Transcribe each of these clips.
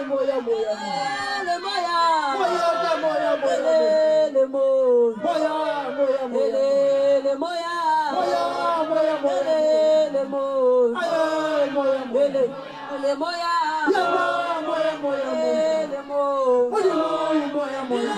moya moya le moya moya moya moya le moya moya moya moya le moya moya moya moya le moya aye moya moya le moya ya moya moya le moya moya moya moya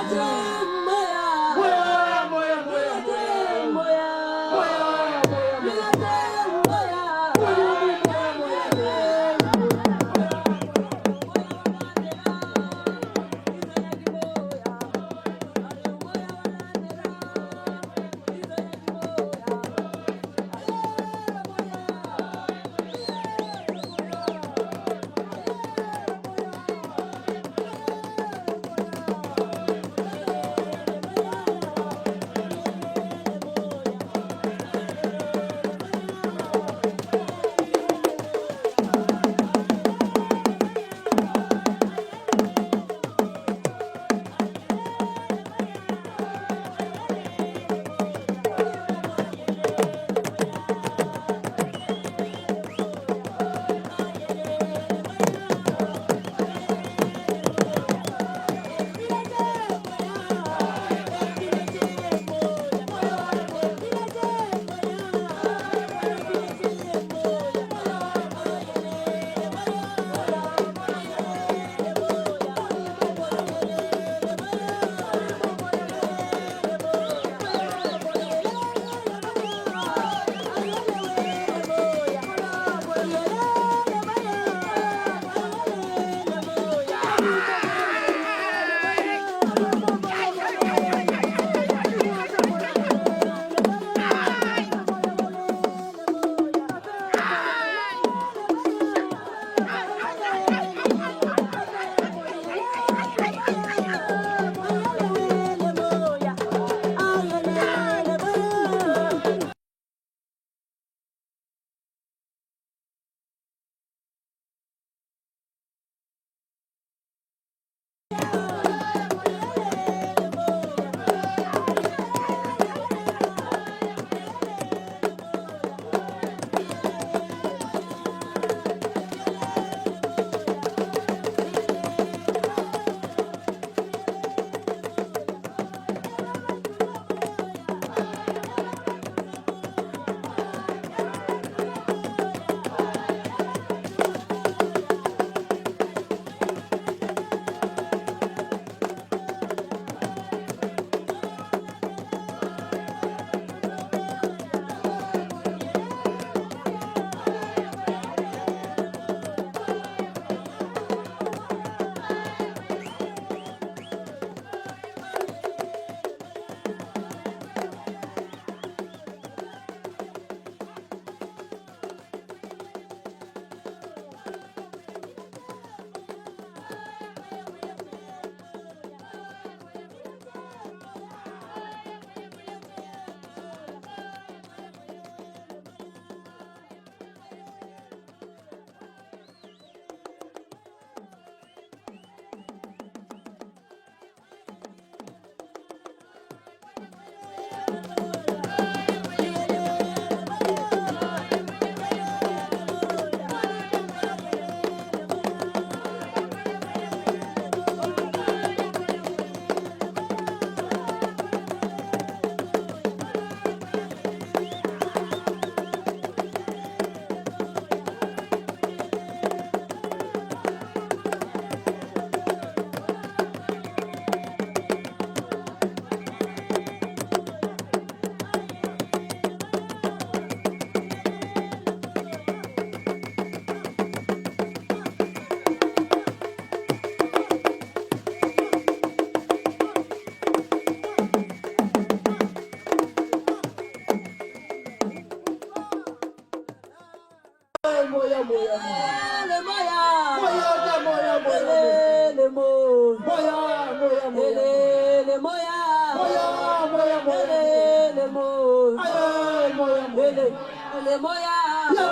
le moya ya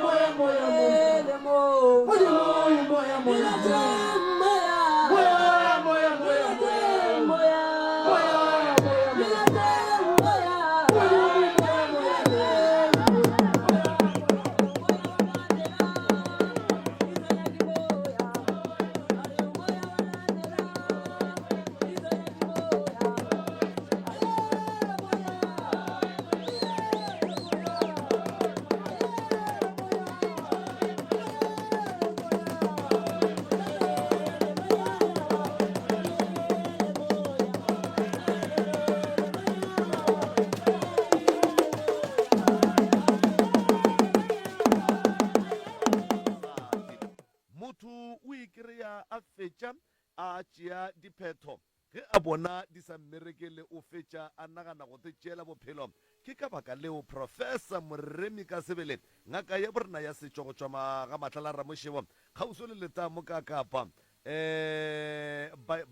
moya moya le mo modimo moya moya moya moya moya moya moya motho o ikry-a a fetša a tšea diphetho ge a bona di sa mmerekele o fetša a nagana go te tšeela bophelo ke ka baka leo professor moremi ka sebele ngaka ya borena ya setšo go tšwa ga matlala ramošebo kgauso le leta mo ka kapa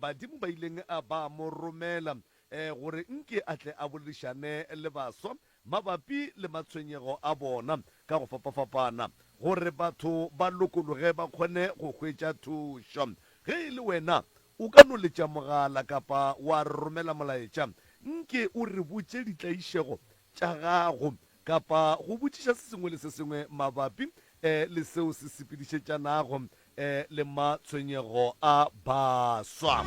badimo ba ileng a ba mo romela gore nke a tle a boledišane le baswa mabapi le matshwenyego a bona ka go fapafapana gore batho ba lokologe ba kgone go hwetša thušo ge e le wena o ka no letša mogala kapa wa romela molaetša nke o re botše ditlaišego tša gago kapa go botšiša se sengwe le se sengwe mabapi le seo se sepedišetšanago le matshwenyego a baswa.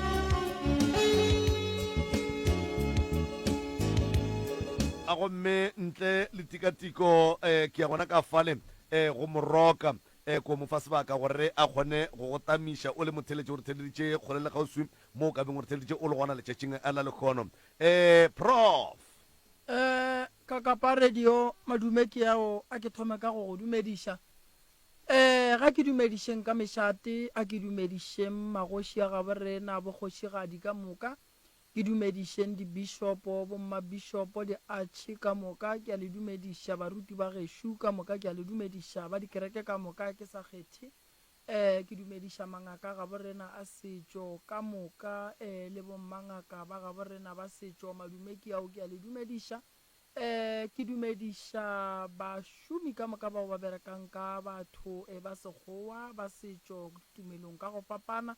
A gomme ntle le tikatiko ke ya gona ka fale go moroka ko mo fa sebaka gore a kgone go go tamiša o le motheletše gore theleditše kgole le gauswi mo o ka beng gore theleditše o le gona letšatšing a na le kgono prof ka kapa radio madume ke yao a ke thome ka go go dumediša ga ke dumedišeng ka mešate a ke dumedišeng magoši a gaborena bokgošigadi ka moka ke dumedišeng dibišopo bommabišopo di-archi ka moka ke a le dumediša baruti ba gešo ka moka ke a le dumediša ba dikereke ka moka ke sa kgethe ke dumediša mangaka gaborena a setšo ka moka le bommangaka ba gaborena ba setšo madume ke ao ke a le dumediša ke dumediša bašomi ka moka bao ba berekang ka batho ba sekgowa ba setšo tumelong ka go fapana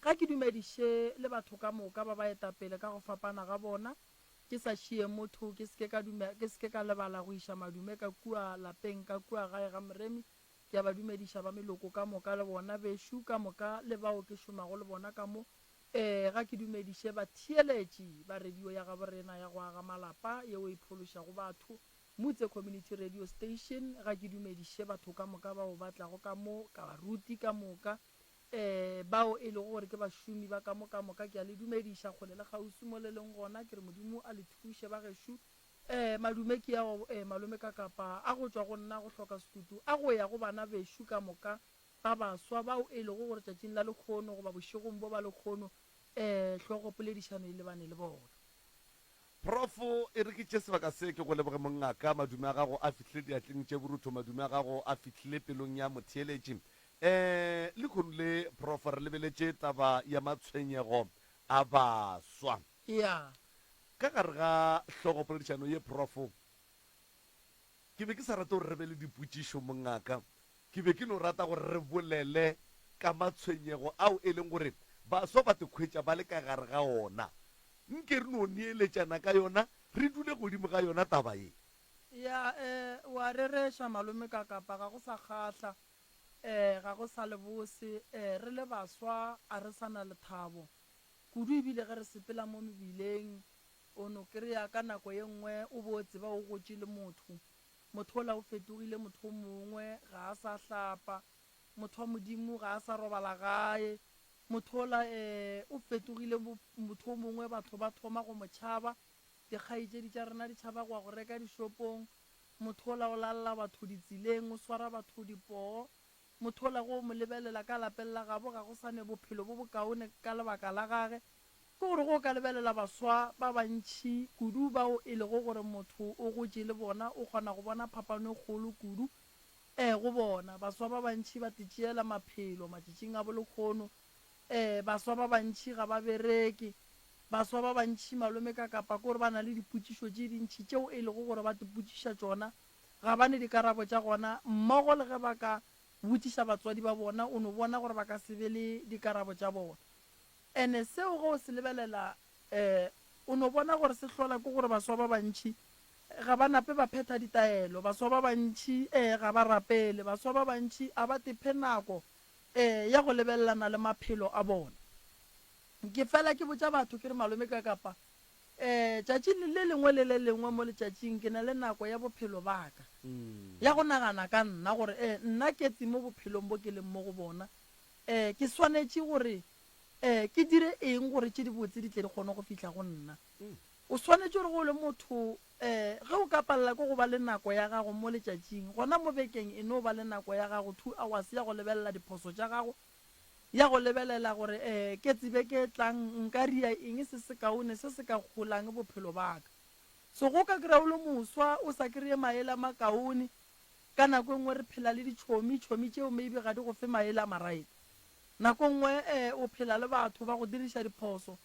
ga ke dumediše le batho ka moka ba ba etapele ka go fapana ga bona ke sa šie motho ke seke ka lebala go iša madume ka kua lapeng ka kua gae ga moremi ke a ba dumediša ba meloko ka moka le bona bešo ka moka le bao ke šomago le bona ka mo ga ke dumediše batheeletši ba radio ya gaborena ya go aga malapa yeo e phološago batho motse community radio station ga ke dumediše batho ka moka bao ba tlago ka mo ka baruti ka moka bao e lego gore ke bašomi ba ka moka ke a le dumediša kgole le gausi mo le leng gona ke re modimo a le thuše ba gešo madume ke yao malome ka kapa a go tšwa go nna go hloka sekutu a go ya go bana bešo ka moka ba baswa bao e lego gore tšatšing la lekgono goba bošegong bo ba lekgono hlogo poledišano e lebane le bona. profo e re ke tše sebaka se ke go leboge mongaka madume a gago a fihlile diatleng tše borutho madume a gago a fihlile pelong ya motheeletši le kgono le prof re lebeletše taba ya matshwenyego a baswa ya ka gare ga hlogo poledišano ye profo ke be ke sa rata gore re be le dipotšišo mongaka ke be ke no rata gore re bolele ka matshwenyego ao e leng gore baswa ba te khwetša ba le ka gare ga ona nke re no neeletšana ka yona re dule godimo ga yona taba ye ya wa rereša malome ka kapa ga go sa kgatla ga go sa le bose re le baswa a re sa na lethabo kudu ebile ge re sepela mo mebileng o no kry-a ka nako ye nngwe o bo tseba o gotše le motho o la o fetogile motho o mongwe ga a sa hlapa motho wa modimo ga a sa robala gae motho o la o fetogile motho o mongwe batho ba thoma go motšhaba dikgaetšedi tša rena di tšhaba go reka dishopong motho o la o lalla batho ditseleng o swara batho dipoo motho o la go mo lebelela ka lapeng la gabo ga go sane bophelo bo bokaone ka lebaka la gage ke gore go ka lebelela baswa ba bantšhi kudu bao e lego gore motho o gotše le bona o kgona go bona phapano e kgolo kudu go bona baswa ba bantšhi ba tetšeela maphelo matšatšing a bolekgono baswa ba bantšhi ga ba bereke baswa ba bantšhi malome ka kapa ke gore ba na le dipotšišo tše dintšhi tšeo e lego gore ba te potšiša tšona ga bane dikarabo tša gona mmogo le ge ba ka botšiša batswadi ba bona o no bona gore ba ka se be le dikarabo tša bona ene seo go se lebelela o no bona gore se hlola ke gore baswa ba bantšhi ga ba nape ba phetha ditaelo baswa ba bantšhi ga ba rapele baswa ba bantšhi a ba tephe nako ya go lebelelana le maphelo a bona ke fela ke botša batho ke re malome ka kapa tšatšing le lengwe le le lengwe mo letšatšing ke na le nako ya bophelo baka ya go nagana ka nna gore nna ke tse mo bophelong bo ke leng mo go bona ke swanetše gore ke dire eng gore tše di botse di tle di kgone go fitlha go nna o swanetše gore go le motho ge o ka palela ko go ba le nako ya gago mo letšatšing gona mo bekeng e no ba le nako ya gago 2 hours ya go lebelela diphoso tša gago ya go lebelela gore ke tsebe ke tlang nka ria eng se se kaone se se ka golang bophelo baka so go ka kry-a o le moswa o sa kry-e maele a makaone ka nako nngwe re phela le ditšhomi tšeo maybe ga di go fe maele a maraete nako nngwe o phela le batho ba go diriša diphoso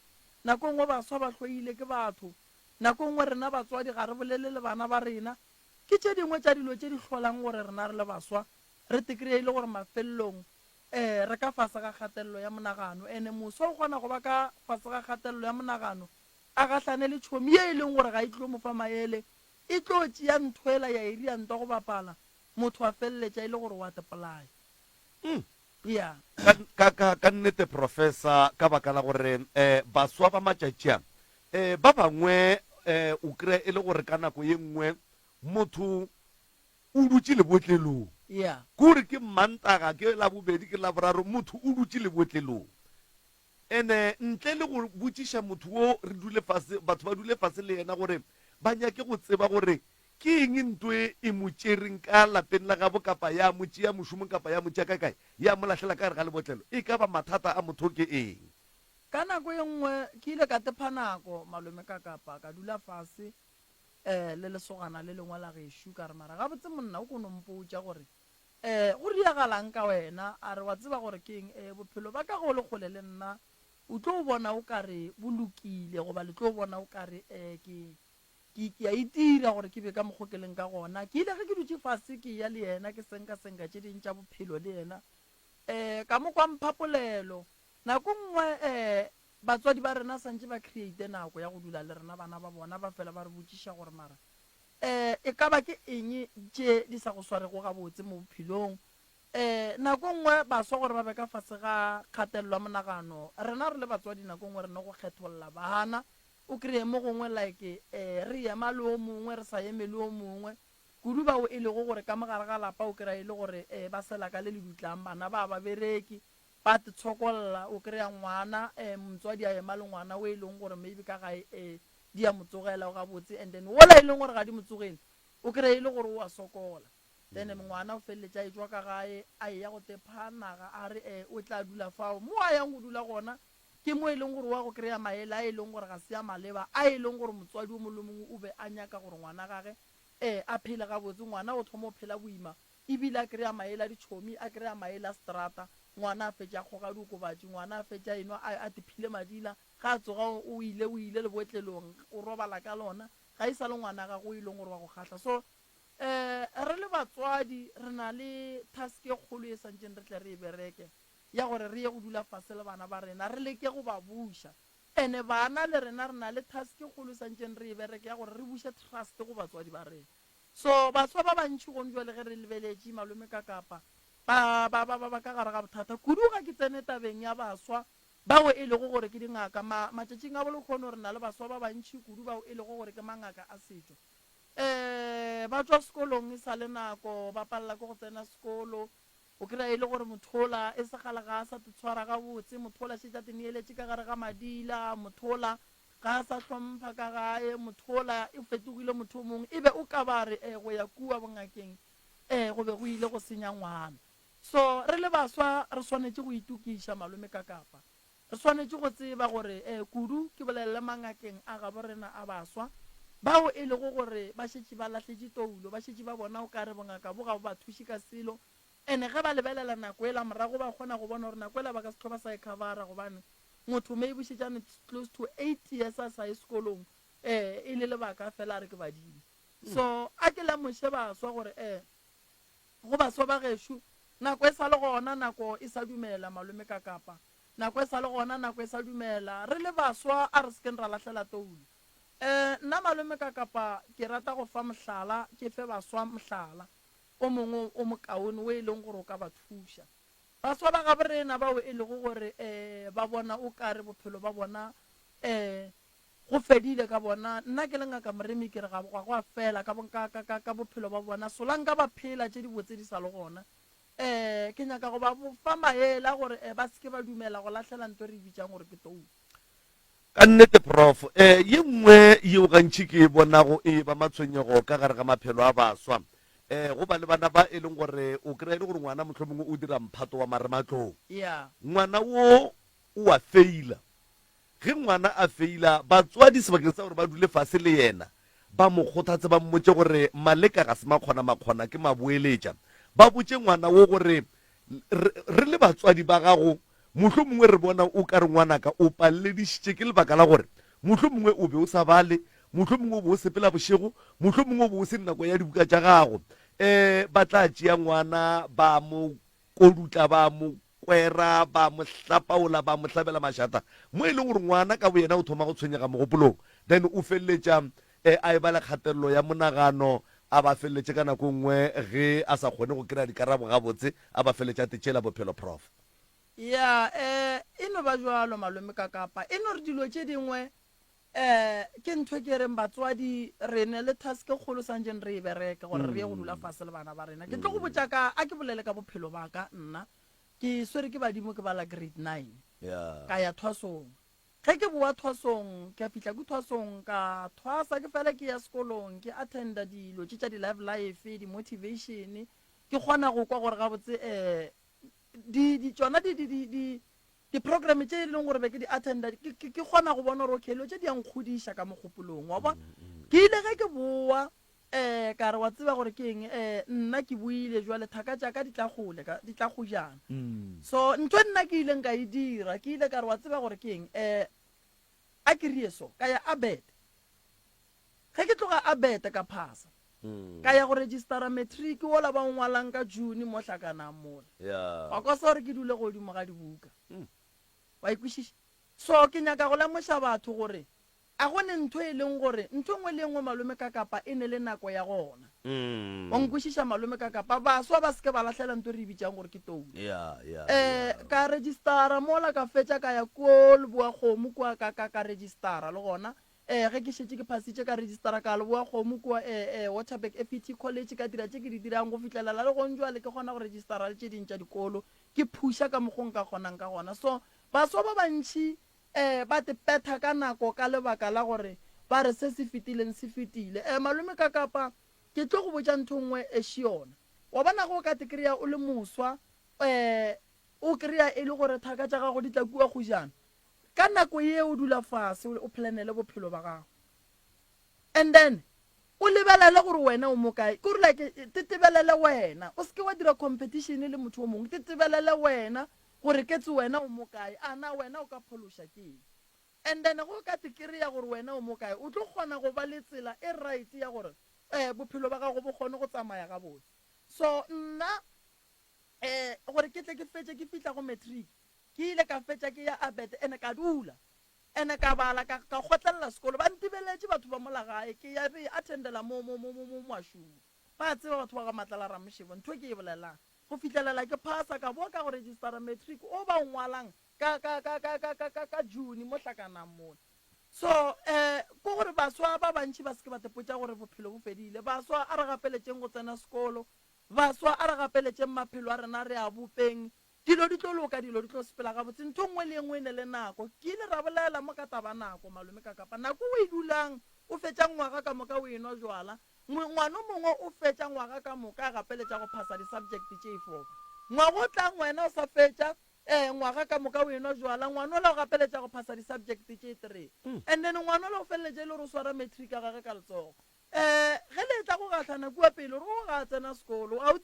nako nngwe baswa ba hloile ke batho nako nngwe rena batswadi ga re bolele le bana ba rena ke tše dingwe tša dilo tše di hlolang gore rena re le baswa re tekry-e ile gore mafelelong re ka fase ga kgatelelo ya monagano ene moswa o kgona go ba ka fase ga kgatelelo ya monagano a gahlane le tšhomi ye e leng gore ga e tlo mo fa maele e tlo tšea nthoela ya iri ya ntwa go bapala motho a feleletša e le gore wa tepolaya ya ka nnete professor ka baka la gore baswa ba matšatšiang ba bangwe o kry e le gore ka nako ye nngwe motho o dutše lebotlelong ya kore ke mantaga ke la bobedi ke la boraro motho o dutše lebotlelong ene ntle le go botšiša motho wo re dule fase batho ba dule fase le yena gore ba nyake go tseba gore ke eng ntwe e mo tšereng ka lapeng la gabo kapa ya motši ya mošomong kapa ya motši ya kae ya mo lahlela ka gare ga lebotlelo e ka ba mathata a motho ke eng ka nako ye nngwe ke ile ka tepa nako malome ka kapa ka dula fase le lesogana le lengwe la gešo ka re mara gabotse monna o kono mpotša gore go riagalang ka wena a re wa tseba gore ke eng bophelo ba ka go le kgole le nna o tlo bona o kare bo lokile goba le tlo bona o kare ke a itira gore ke be ka mokgokeleng ka gona ke ile ge ke dutse fase ke ya le yena ke senka tše ding tša bophelo le yena ka mo kwa mphapolelo nako nngwe batswadi ba rena santse ba create nako ya go dula le rena bana ba bona ba fela ba re botšiša gore mara e ka ba ke eng tše di sa go swarego gabotse mo bophelong nako nngwe baswa gore ba be ka fase ga kgatelelo ya monagano rena re le batswadi nako nngwe re ne go kgetholola bana o kry-e mo gongwe like re ema le o mongwe re sa eme le o mongwe kudu bao e lego gore ka mogare ga lapa o kry-a e le gore ba sela ka le le dutlang bana ba bereki ba te tshokolola o kry-a ngwana motswadi a ema le ngwana o e leng gore maybe ka gae di a motsogela ga botse and then wola e leng gore ga di motsogele o kry-a e le gore o a sokola then ngwana o feleletša e tswa ka gae a ya go tephanaga a re o tla dula fao mo a yang go dula gona ke mo e leng gore wa go kry-a maele a e leng gore ga se ya maleba a e leng gore motswadi o molomongwe o be a nyaka gore ngwana gage a phele ga botse ngwana o thoma o phela boima ebile a kry-a maele a ditšhomi a kry-a maele a strata ngwana a fetša kgoga diokobatši ngwana a fetša eno a tephile madila ga a tsoga o ile lebotlelong o robala ka lona ga e sa le ngwana gago e leng gore wa go kgatlha so re le batswadi re na le task e kgolo e santseng re tle re e bereke ya gore re ye go dula fase le bana ba rena re leke go ba buša ene bana le rena re na le task e kgolo e santseng re e bereke ya gore re buše trust go batswadi ba rena so baswa ba bantšhi gone jwa le ge re lebeletše malome ka kapa ba ka gare ga bothata kudu ga ke tsene tabeng ya baswa bao e lego gore ke dingaka matšatšing a bole kgone gore na le baswa ba bantšhi kudu bao e lego gore ke mangaka a setšo ba tswa sekolong e sa le nako ba palela ke go tsena sekolo o kry-a e le gore mothola e segala ga a sa te tshwara ga botse mothola šetša te neeletše ka gare ga madila mothola ga a sa hlompha ka gae mothola e fetogile motho o mongwe e be o ka ba re go ya kua bongakeng go be go ile go senya ngwana so re le baswa re swanetše go itukiša malome ka kapa re swanetše go tseba gore kudu ke bolelele mangakeng a gabo rena a baswa bao e lego gore ba šetše ba lahletše toulo ba šetše ba bona o ka re bongaka bo ga bo ba thuše ka selo ene ge ba lebelela nako e la morago ba kgona go bona gore nako e la ba ka setlho ba sa e covera gobane motho mme e bošetšane close to 8 years a sa ye sekolong e le lebaka fela a re ke badimo so a ke lamoshe baswa gore go baswa ba gešo nako e sa le gona nako e sa dumela malome ka kapa nako e sa le gona nako e sa dumela re le baswa a re sekeng ra latlhela toulu nna malome ka kapa ke rata go fa mohlala ke fe baswa mohlala o mongwe o mokaone o e leng gore o ka ba thuša baswa ba gaborena bao e lego gore ba bona o kare bophelo ba bona go fedile ka bona nna ke le ngaka moremi ke re ga go fela ka bophelo ba bona solang ka ba phela tše di botse di sa le gona ke nyaka go ba fa maela gore ba seke ba dumela go latlhela nto re bitsang gore ke tou ka nnete prof ye nngwe yeo gantši ke bonago e ba matshwenyego ka gare ga maphelo a baswa go ba le bana ba e leng gore o kry-a le gore ngwana motlho mongwe o dira mphato wa marematlong ngwana wo o a feila ge ngwana a feila batswadi sebakeng sa gore ba dule fase le yena ba mo kgothatse ba mmotse gore maleka ga se makgona ke maboeletša ba botse ngwana wo gore re le batswadi ba gago motlho mongwe re bona o ka re ngwanaka o paleledišitše ke lebaka la gore motlho mongwe o be o sa bale motlho mongwe o be o sepela bošego motlho mongwe o be o se nako ya dibuka tša gago ba tla tšea ngwana ba mo kodutla ba mo kwera ba mo hlapaola ba mo hlabela mašata mo e leng gore ngwana ka bo yena o thoma go tshwenyega mogopolong then o feleletša a e ba le kgatelelo ya monagano a ba feleletše ka nako nngwe ge a sa kgone go kry-a dikarabo gabotse a ba feleletša tetšela bophelo prof e no ba jalo malome ka kapa e no re dilo tše dingwe ke ntho ke reng batswadi re ne le taske kgolo santseng re e bereka gore re ye go dula fase le bana ba rena ke tlo go botsa ka a ke bolele ka bophelo ba ka nna ke swere ke badimo ke bala grade 9 ka ya thwasong ge ke boa thwasong ke a fitlha ke thwasong ka thwasa ke fela ke ya sekolong ke attenda dilo tše tša di-live life di-motivation ke kgona go kwa gore gabotse tsona di-program tše e leng gore be ke di-attenda ke kgona go bona gore okelo tše di yankgodiša ka mogopolong wa bona ke ile ge ke boa ka re wa tseba gore ke eng nna ke buile jwale thaka tšaka di tla go jana so ntho nna ke ileng ka e dira ke ile ka re wa tseba gore ke eng a ke rie so ka ya abet ge ke tloga abet ka phasa ka ya go registera matric ola ba ngwalang ka June mo hlakanang mola wa kwa sa gore ke dule godimo ga dibuka wa ikwešiša so ke nyaka go lemoša batho gore a gone ntho e leng gore ntho nngwe le nngwe malome ka kapa e ne le nako ya gona wa nkwešiša malome ka kapa baswa ba seke ba latlhela nto re bitsang gore ke tou ka registera mola ka fetša ka ya ko leboa kgomo kua ka registera le gona ge ke šetse ke phasitše ka registera ka leboa kgomo kua Waterberg FET college ka dira tše ke di dirang go fitlhelela le gonjwale ke kgona go registera le tše dintša dikolo ke phuša ka mokgong ka kgonang ka gona so baswa ba bantšhi ba te petha ka nako ka lebaka la gore ba re se se fetileng se fetile malome ka kapa ke tlo go botša ntho nngwe e šiona wa bona go ka te kry-a o le moswa o kry-a e le gore thaka tša gago di tla kua go jana ka nako ye o dula fase o planele bophelo ba gago and then o lebelele gore wena o mo kae ke gore like tetebelele wena o seke wa dira competition le motho o mongwe tetebelele wena gore ke tse wena o mo kae ana wena o ka phološa ke and then go ka te kry-a gore wena o mo kae o tlo kgona go ba le tsela e right ya gore bophelo ba gago bo kgone go tsamaya ga botse so nna gore ke tle ke fetše ke fitla go matric ke ile ka fetša ke ya abet ene ka dula ene ka bala ka gotlelela sekolo ba ntibeletše batho ba molagae ke ya re attendela mo mašomo ba tseba batho ba ga matlala ramošebo ntho ke e bolelang go fitlhelela ke phasa ka boa ka go registera matric o ba ngwalang ka June mo hlakanang mona so ko gore baswa ba bantši ba seke ba tepotša gore bophelo bo fedile baswa a re gapeletšeng go tsena sekolo baswa a re gapeletšeng maphelo a rena re a bopeng dilo di tlo loka dilo di tlo sepela gabotse ntho nngwe le nngwe e ne le nako ke ile ra bolela mo ka taba nako malome ka kapa nako o e dulang o fetša ngwaga ka moka o enwa jwala ngwana mongwe o fetša ngwaga ka moka a gapeletša go phasa di-subject tše 4 ngwaga o tlang wena o sa fetša ngwaga ka moka o enwa jwala ngwana o la o gapeletša go phasa di-subject tše 3 and then ngwana o la o feleletše le gore o swara matric a gage ka letsogo ge le tla go gatlhana kua pele gore go ga tsena sekolo a o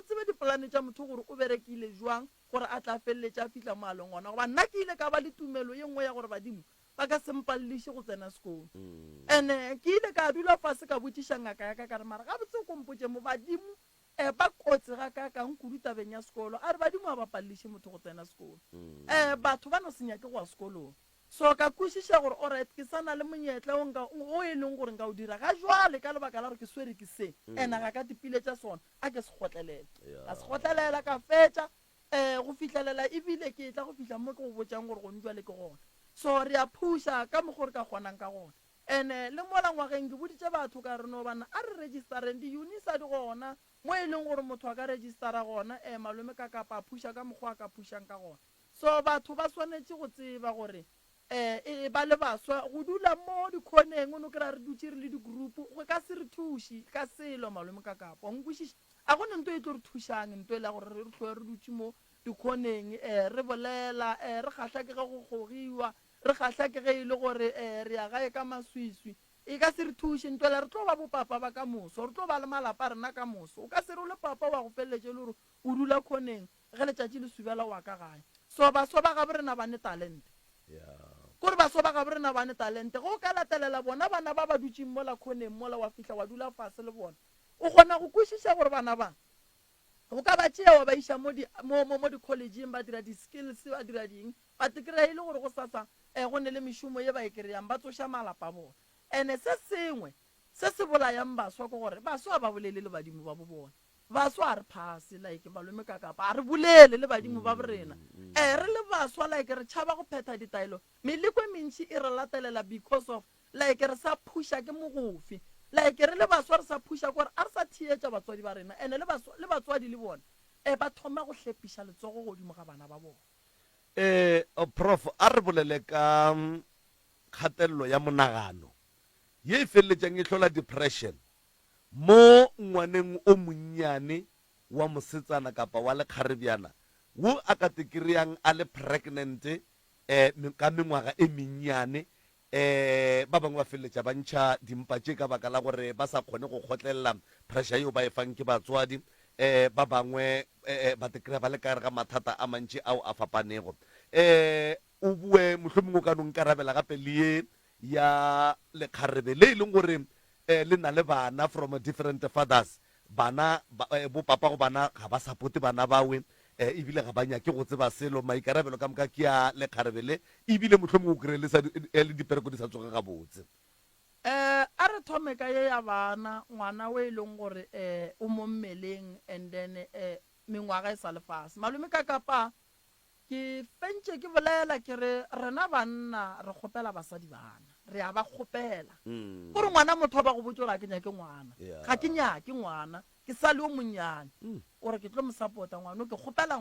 tsebe dipolane tša motho gore o berekile jwang gore a tla feleletša a fitlha mo aleng gona goba nna ke ile ka ba le tumelo ye nngwe ya gore badimo ba ka sempalliše go tsena sekolo ene ke ile ka dula fase ka botiša ngaka ya ka ka re mara ga botse kompotse mo badimo ba kotse ga ka ka nkudu tabeng ya sekolo a re badimo a ba palliše motho go tsena sekolo batho ba no se nyake go ya sekolong so ka kwešiša gore alright ke sana le monyetla o e leng gore nka o dira ga jwale ka lebaka la gore ke swere ke se ene ga ka dipile tša sona a ke se kgotlelela ka se kgotlelela ka fetša go fitlhelela ebile ke tla go fitlha mo ke go botšang gore go njwale ke gona so re a phuša ka mokgwa re ka kgonang ka gona ene le mola ngwageng ke boditše batho ka re no bana a re registereng di-unisa di gona mo e leng gore motho a ka registera gona malome ka kapa a phuša ka mokgwa a ka phušang ka gona so batho ba swanetše go tseba gore ba le baswa go dula mo dikhoneng o no kry-a re dutse re le digroupu go ka se re thuše ka selo malome ka kapa nkwešiša a gone nto e tlo re thušang nto e la gore re tlhoe re dutse mo dikhoneng re bolela re kgatlha ke ge go gogiwa re kgatlha ke ge e le gore re ya gae ka maswiswi e ka se re thuše ntwela re tlo ba bopapa ba ka moso re tlo ba le malapa rena ka moso o ka se re o le papa wa go feleletse le gore o dula khoneng ge letšatši le subela wa ka gae so baswa ba gabe rena bane talente kore baswa ba gabe rena bane talente go ka latelela bona bana ba ba dutseng mola khoneng mola wa fihla wa dula fase le bona o kgona go kwešiša gore bana ba go ka ba tšea wa ba iša mo di-collegeng ba dira di-skills ba dira ding ba tekry-a e le gore go sasa go ne le mešomo ye ba e kry-ang ba tsoša malapa bona ene se sengwe se se bolayang baswa ke gore baswa ba bolele le badimo ba bo bona baswa a re phase like malome ka kapa a re bolele le badimo ba borena re le baswa like re tšhaba go phetha ditaelo meleko e mentši e re latelela because of like re sa phusha ke mogofe like re le baswa re sa phusha gore a re sa thietša batswadi ba rena ene le batswadi le bona ba thoma go hlepiša letsogo godimo ga bana ba bona prof a re bolele ka kgatelelo ya monagano ye e feleletsang e hlola depression mo ngwaneng o monnyane wa mosetsana kapa wa lekgarebjana wo a ka tekry-ang a le pregnant ka mengwaga e mennyane ba bangwe ba feleletša ba ntšha dimpa tše ka baka la gore ba sa kgone go kgotlelela pressure yeo ba e fang ke batswadi ba bangwe ba tekry-a ba le kare ga mathata a mantši ao a fapanego o bue mohlomongwe o ka nong karabela gape le ye ya lekgarebe le e leng gore le na le bana from different fathers bana bo papa go bana ga ba supporte bana bawe ebile ga ba nyake go tseba selo maikarabelo ka moka ke a lekgarebe le ebile mohlomongwe o kry-e le dipereko di sa tsoge ga botse a re thome ka ye ya bana ngwana o e leng gore o mo mmeleng and then mengwaga e sa lefase malome ka kapa ke fentse ke bolela ke re rena banna re kgopela basadi bana re a ba kgopela gore ngwana motho ba go botse gore a ke nyake ngwana ga ke nyake ngwana ke sa le o monnyane gore ke tlo mo support-a ngwana ke kgopela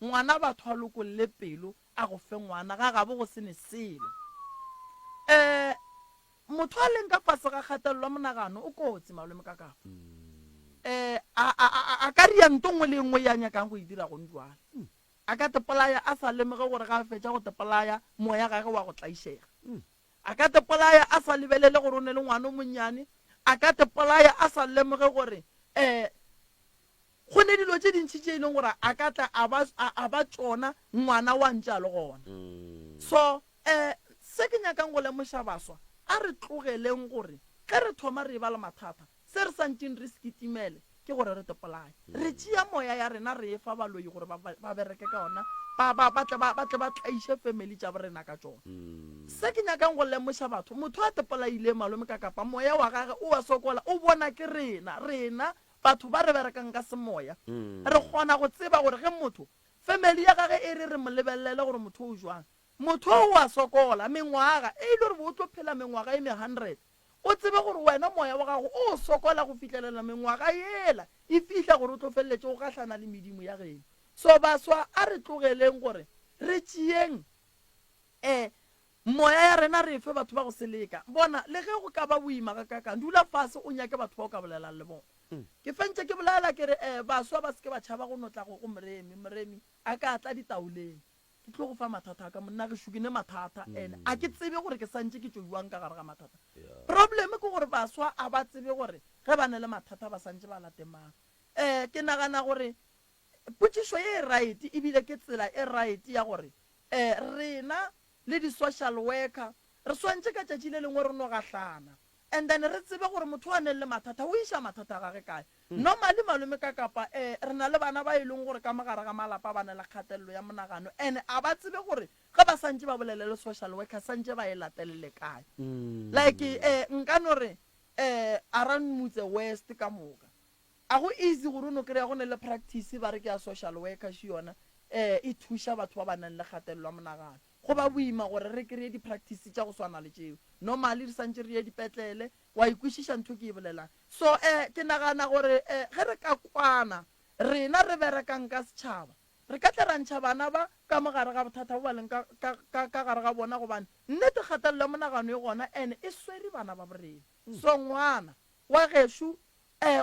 ngwana batho a lokolle pelo a go fe ngwana ga gabe go se ne selo motho a leng ka fase ga kgatelelo monagano o kotsi malome ka kafa a ka ria nto ngwe le nngwe ya nyakang go e dira go njwala a ka tepolaya a sa lemoge gore ga a fetša go tepolaya moya gage wa go tlaišega a ka tepolaya a sa lebelele gore o ne le ngwana o monnyane a ka tepolaya a sa lemoge gore go ne dilo tše dintšhi tše e leng gore a ka tla a ba tšona ngwana wa ntša le gona so se ke nyakang go lemoša baswa a re tlogeleng gore ge re thoma re ba le mathata se re santseng re sekitimele ke gore re tepolaya re tšea moya ya rena re e fa baloi gore ba bereke ka ona ba tle ba tlaiše family tša borena ka tšona se ke nyakang go lemoša batho motho a tepolaile malome ka kapa moya wa gage o wa sokola o bona ke rena batho ba re berekang ka semoya re kgona go tseba gore ge motho family ya gage e re mo lebelele gore motho o jwang motho o wa sokola mengwaga e ile gore bo tlo phela mengwaga e 100 o tsebe gore wena moya wa gago o sokola go fitlelela mengwaga yela e fihla gore o tlo feleletse go gahlana le medimo ya geno so baswa a re tlogeleng gore re tšeeng moya ya rena re fe batho ba go seleka bona le ge go ka ba boima ka kakang dula fase o nyake batho ba o ka bolelang le bona ke fentse ke bolela ke re baswa ba seke ba tšhaba go notla go moremi a ka tla ditaoleng ke tlo go fa mathata ka monna re shukine mathata and a ke tsebe gore ke santse ke tšoiwang ka gare ga mathata problem ke gore baswa a ba tsebe gore ge ba ne le mathata ba santse ba latemang ke nagana gore potšišo ye right ebile ke tsela e right ya gore rena le di-social worker re swantse ka tšatši le lengwe re no gahlana and then re tsebe gore motho a neng le mathata o iša mathata a gage kae normally malome ka kapa re na le bana ba e leng gore ka mogare ga malapa ba ne le kgatelelo ya monagano and a ba tsebe gore ga ba santse ba bolelele social worker santse ba e latelele kae like nka no re around Motse West ka moka a go easy gore o no kry-a go ne le practice ba re ke ya social worker shi yona e thuša batho ba ba nang le kgatelelo ya monagano go ba boima gore re kry-e di-practice tša go swana le tšeo normally re santse re ye dipetlele wa ikwešiša ntho ke e bolelang so ke nagana gore ge re ka kwana rena re berekang ka setšhaba re ka tla rantšha bana ba ka mogare ga bothata bo ba leng ka gare ga bona gobane nnete kgatelelo ya monagano e gona and e swere bana ba borena so ngwana wa gešo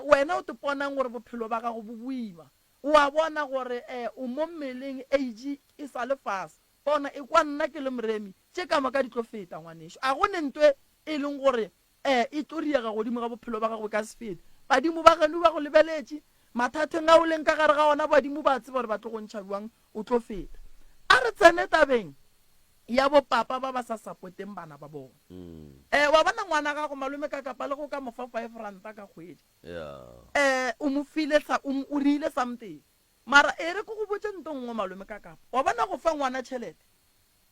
wena o te ponang gore bophelo ba gago bo boima wa bona gore o mo mmeleng age e sa le fase bona e kwa nna ke le moremi tše ka moka di tlo feta ngwanešo a gone ntwe e leng gore e tlo riega godimo ga bophelo ba gago ka se fete badimo ba geno ba go lebeletše mathateng a o leng ka gare ga ona badimo ba tseba gore ba tlo go ntšha jwang o tlo feta a re tsene tabeng ya bopapa ba ba sa support-eng bana ba bona wa bona ngwana gago malome ka kapa le go ka mofa 5 ranta ka kgwedi o mo file o rile something mara e re go go botse ntongwe malome ka kapa wa bona go fa ngwana tšhelete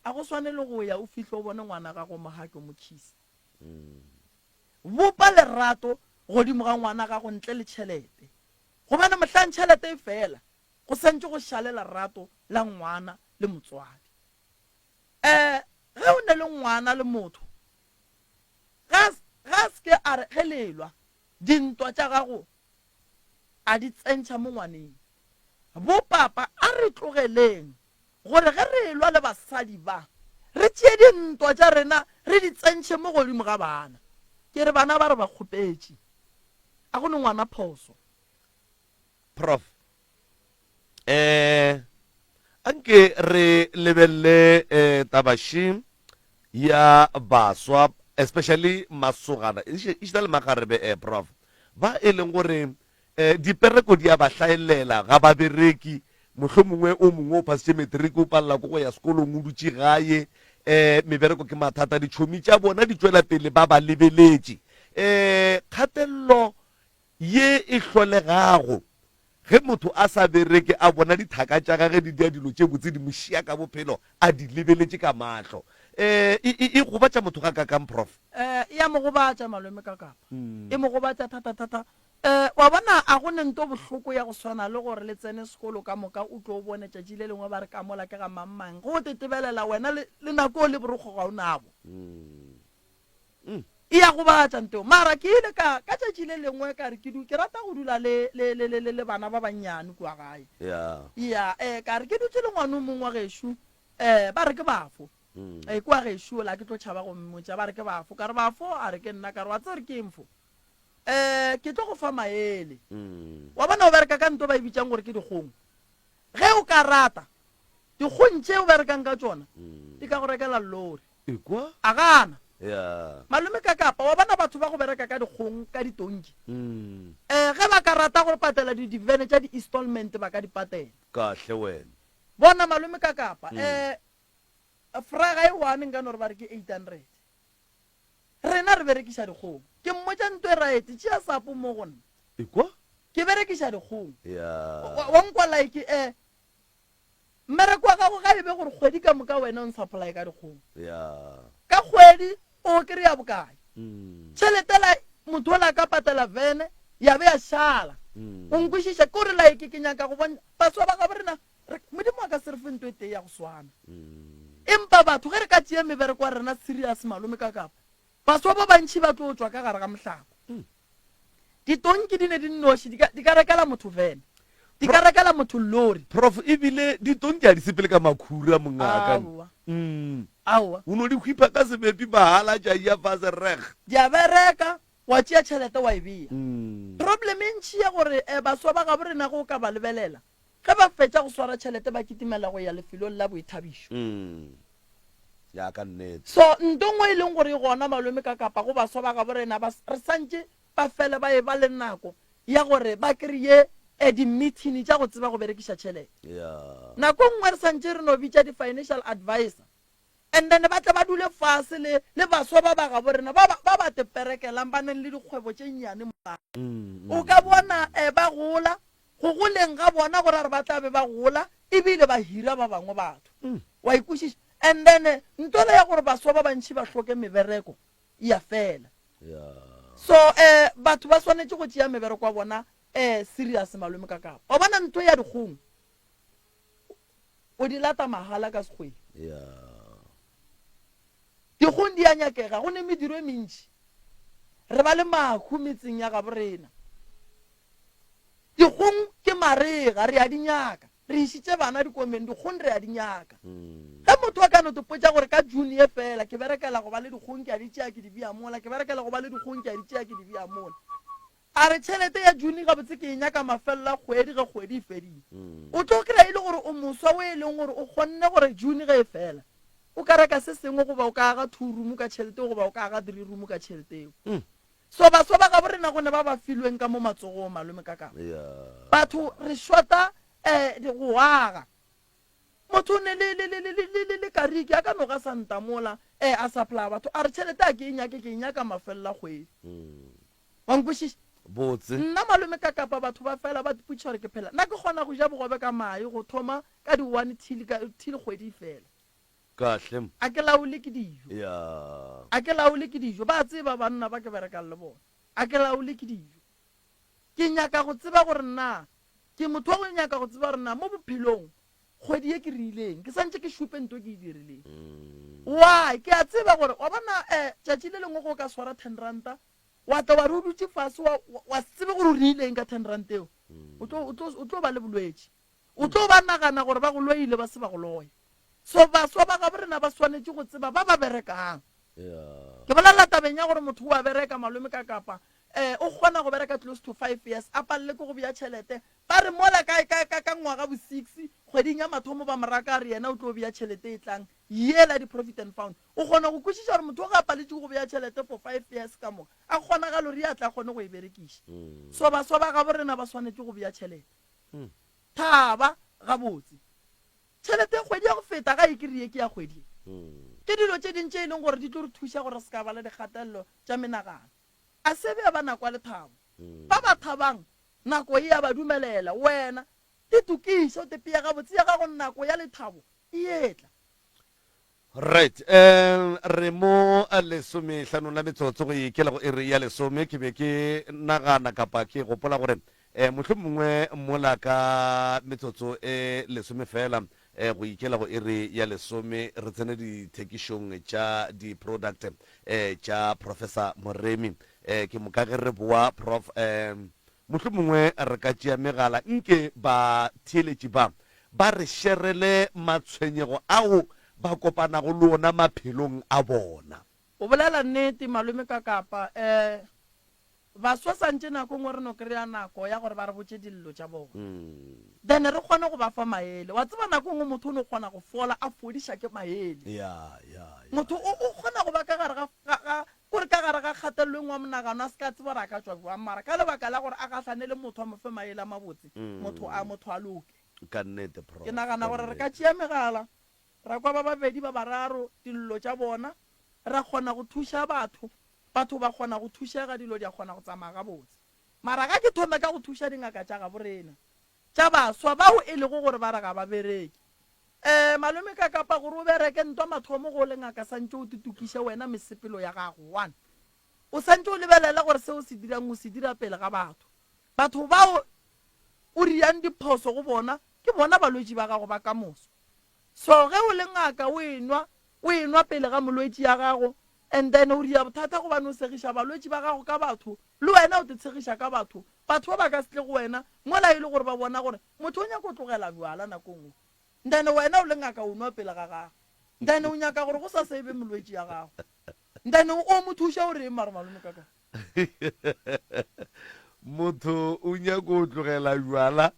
a go swane le go ya o fihle o bone ngwana gago mohake mo khisa bopa lerato godimo ga ngwana gago ntle le tšhelete go bana mohlang tšhelete e fela go sentse go šalela rato la ngwana le motswadi ge o ne le ngwana le motho ga se a re gelelwa dintwa tša gago a di tsentšha mo ngwaneng bo papa a re tlogeleng gore ge re lwa le basadi ba re tšee dintwa tša rena re di tsentšhe mo godimo ga bana ke re bana ba re ba kgopetše a go ne ngwana phoso prof anke re lebelle tabashi ya baswa especially masogana išita le magarebe prof ba e leng gore dipereko di a ba hlaelela ga ba bereki mohlomongwe o mongwe o phasitše metriki o palela ko go ya sekolong o dutše gae mebereko ke mathata ditšhomi tša bona di tšwela pele ba ba lebeletše kgatelelo ye e hlolegago ge motho a sa bereke a bona dithaka tša gage di dia dilo tše botse di mošia ka bophelo a di lebeletše ka mahlo e gobatša motho ga kakang prof ya mo gobatša malome ka kapa e mo gobatša thata wa bona a go ne nto bohloko ya go swana le gore le tsene sekolo ka moka o tlo o bone tšatši le lengwe ba re ka mola ke ga mammang go tetebelela wena le nako o le borokgo ga o nabo e ya go batša nteo mara ke ile ka tšatši le lengwe ka re ke rata go dula le bana ba bannyane kua gae ya ka re ke dutse le ngwane o mongwe wa gešo ba re ke bafo kua gešo la ke tlo tšhaba go mmotša ba re ke bafo ka re bafo a re ke nna ka re wa tse re ke mfo ke tlo go fa maele wa bona o bereka ka nto ba e bitsang gore ke dikgong ge o ka rata dikgong tše o berekang ka tšona di ka go rekela lori a gana malome ka kapa wa bona batho ba go bereka ka dikgong ka ditonki ge ba ka rata gore patela di-divene tša di-installment ba ka di patela kahle wena bona malome ka kapa fraga e one nka no re ba re ke 800 rena re berekiša dikgong ke mmotša nto e raete tšea sapo mo gonna ke berekiša dikgong wa nkwa like mmereko wa gago ga e be gore kgwedi ka moka wena o nsupply ka dikgong ka kgwedi o kry-a bokae tšheletela motho o la ka patela vene ya be ya šala o nkwešiša ke gore like ke nyaka go bona baswa ba ga borena modimo a ka se re fe nto e tee ya go swana empa batho ge re ka tšea mebereko wa rena serious malome ka kapa baswa ba bantšhi ba tlo tswa ka gare ga mohlako ditonki di ne di nnoši di ka rekela motho vene di ka rekela motho lori prof ebile ditonki a di sepele ka makhura mongaka aowa o no di hwipa ka sebepi mahala tša ia fase reg di a bereka wa tšea tšhelete wa e bea problem e ntšhi ya gore baswa ba ga borena go ka ba lebelela ge ba fetša go swara tšhelete ba kitimela go ya lefelong la boithabišo ya ka nnete so ntongwe e leng gore e gona malome ka kapa go baswa ba ga borena re santše ba fele ba e ba le nako ya gore ba kry-e di-meeting tša go tseba go berekiša tšhelete nako nngwe re santše re no bitša di-financial advisor and then ba tla ba dule fase le baswa ba ba ga borena ba ba teperekelang ba neng le dikgwebo tše nnyane morago o ka bona ba gola go goleng ga bona gore re ba tla be ba gola ebile ba hira ba bangwe batho wa ikwešiša and then ntole ya gore baswa ba bantši ba hloke mebereko ya fela so batho ba swanetše go tšea mebereko wa bona serious malome ka kapa o bona ntho ya dikgong o di lata mahala ka sekgwedi dikgong di a nyakega go ne mediro e mentši re ba le makhu metseng ya gaborena dikgong ke marega re a di nyaka re išitše bana dikomeng dikgong re a di nyaka ge motho a ka no topotša gore ka june ye fela ke berekela go ba le dikgong ke a di tšea ke di bea mola ke berekela go ba le dikgong ke a di tšea ke di bea mola a re tšhelete ya june gabotse ke e nyaka mafelelo a kgwedi ge kgwedi e fedile o tlo kry-a e le gore o moswa o e leng gore o kgonne gore june ge e fela o ka reka se sengwe goba o ka aga 2 room ka tšhelete goba o ka aga 3 room ka tšhelete eo so baswa ba ga borena gone ba ba filweng ka mo matsogong malome ka kapa batho re shota go aga motho ne le kariki a ka noga santa mola a supply batho a re tšhelete a ke e nyaka mafelelo a kgwedi wa nkwešiša botse nna malome ka kapa batho ba fela ba diputša gore ke phela nna ke kgona go ja bogobe ka mae go thoma ka di-1 till kgwedi fela kahle a ke laole ke dijo a ke laole ke dijo ba tseba banna ba ke berekang le bona a ke laole ke dijo ke nyaka go tseba gore nna ke motho wa go nyaka go tseba gore nna mo bophelong kgwedi ye ke rileng ke santse ke šupe nto ke e dirileng why ke a tseba gore wa bona tšatši le lengwe go ka swara 10 ranta wa tla wa re o dutse fase wa tsebe gore o rileng ka 10 ranta eo o tlo ba le bolwetši o tlo ba nagana gore ba go loile ba se ba go loya so baswa ba ga borena ba swanetše go tseba ba ba berekang ke bolela tabeng ya gore motho wa bereka malome ka kapa o kgona go bereka close to 5 years a palele ke go bea tšhelete ba re mola ka ngwaga bo 6 kgweding ya mathomo ba moraka re yena o tlo bea tšhelete e tlang yela di-profit and found o kgona go kwešiša gore motho o ga paletše go bea tšhelete for 5 years ka moka a kgona ga lori a tla kgone go e berekiša so baswa ba ga borena ba swanetše go bea tšhelete thaba gabotse tšhelete kgwedi ya go feta ga e kry-e ke ya kgwedi ke dilo tše dintše e leng gore di tlo re thuša gore se ka ba le dikgatelelo tša menagano a sebe ya ba nako a lethabo ba ba thabang nako e ya ba dumelela wena di tukiša o tepea gabotse ya gago nako ya lethabo e etla right re mo lesomehlano la metsotso go ikela go ere ya lesome ke be ke nagana kapa ke gopola gore motlho mongwe mola ka metsotso lesome fela go ikela go ere ya lesome re tsene dithekišong tša di-product tša professor Moremi ke mokage re boa prof motlho mongwe re ka tšea megala nke ba theeletši ba re šerele matshwenyego ao ba kopanago le ona maphelong a bona o bolela nnete malome ka kapa baswa santse nako ngwe re no kry-a nako ya gore ba re botse dillo tša bona then re kgone go ba fa maele wa tseba nako ngwe motho o ne o kgona go fola a fodiša ke maele motho o kgona go ba ka gare gore ka gare ga kgatelelong wa monagano a se ka tseba gore a ka tswa boa mara ka lebaka la gore a gahlane le motho a mofe maele a mabotse motho a loke ka nnete prof ke nagana gore re ka tšea megala ra kwa ba babedi ba bararo dillo tša bona ra kgona go thuša batho ba kgona go thušega dilo di a kgona go tsamaya gabotse mara ga ke thome ka go thuša dingaka tša ga borena tša baswa bao e lego gore ba re ga ba bereke malome ka kapa gore o bereke ntwa mathomo go le ngaka santse o tutukiše wena mesepelo ya gago 1 o santse o lebelela gore se o se dirang o se dira pele ga batho bao o riang diphoso go bona ke bona balwetši ba gago ba ka moso so ge o le ngaka o enwa pele ga molwetši ya gago and then o ria bothata go bane o segiša balwetši ba gago ka batho le wena o te tshegiša ka batho ba ka se tle go wena mola e le gore ba bona gore motho o nyaka o tlogela bjala nako ngwe then wena o le ngaka o nwa pele ga gago then o nyaka gore go sa sebe molwetši ya gago then o mo thuša o reng mare malome kaka motho o nyaka o tlogela bjala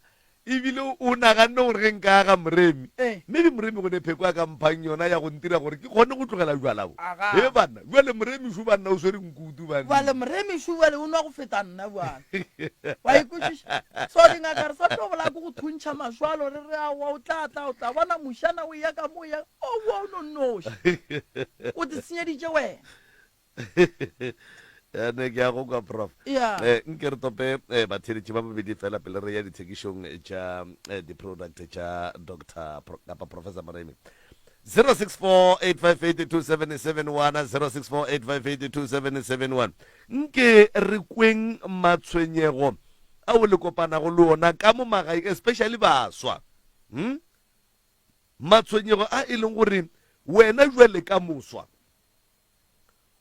ebile o naganne gore ge nka ga moremi Eh. maybe moremi go ne pheko a ka mphang yona ya go ntira gore ke kgone go tlogela jwalabo Aga. e banna jwale moremi sho banna o swere nkutu bale banna moremiši bale o nwa go feta nna bana wa ikwešiša so dingaka re sa tlo bola ko go thuntšha mašwalo re re awa o tla bona mošana o ya ka mo ya owa o nonnoši o te senyeditše wena ane ke ya go kwa prof ya nke re tope batheletši ba bobedi fela pele re ya dithekišong tša di-product tša doctor kapa professor moremi 064-858-2771 064-858-2771 nke re kweng matshwenyego a o le kopanago le ona ka mo magaeng especially baswa matshwenyego a e leng gore wena jwale ka moswa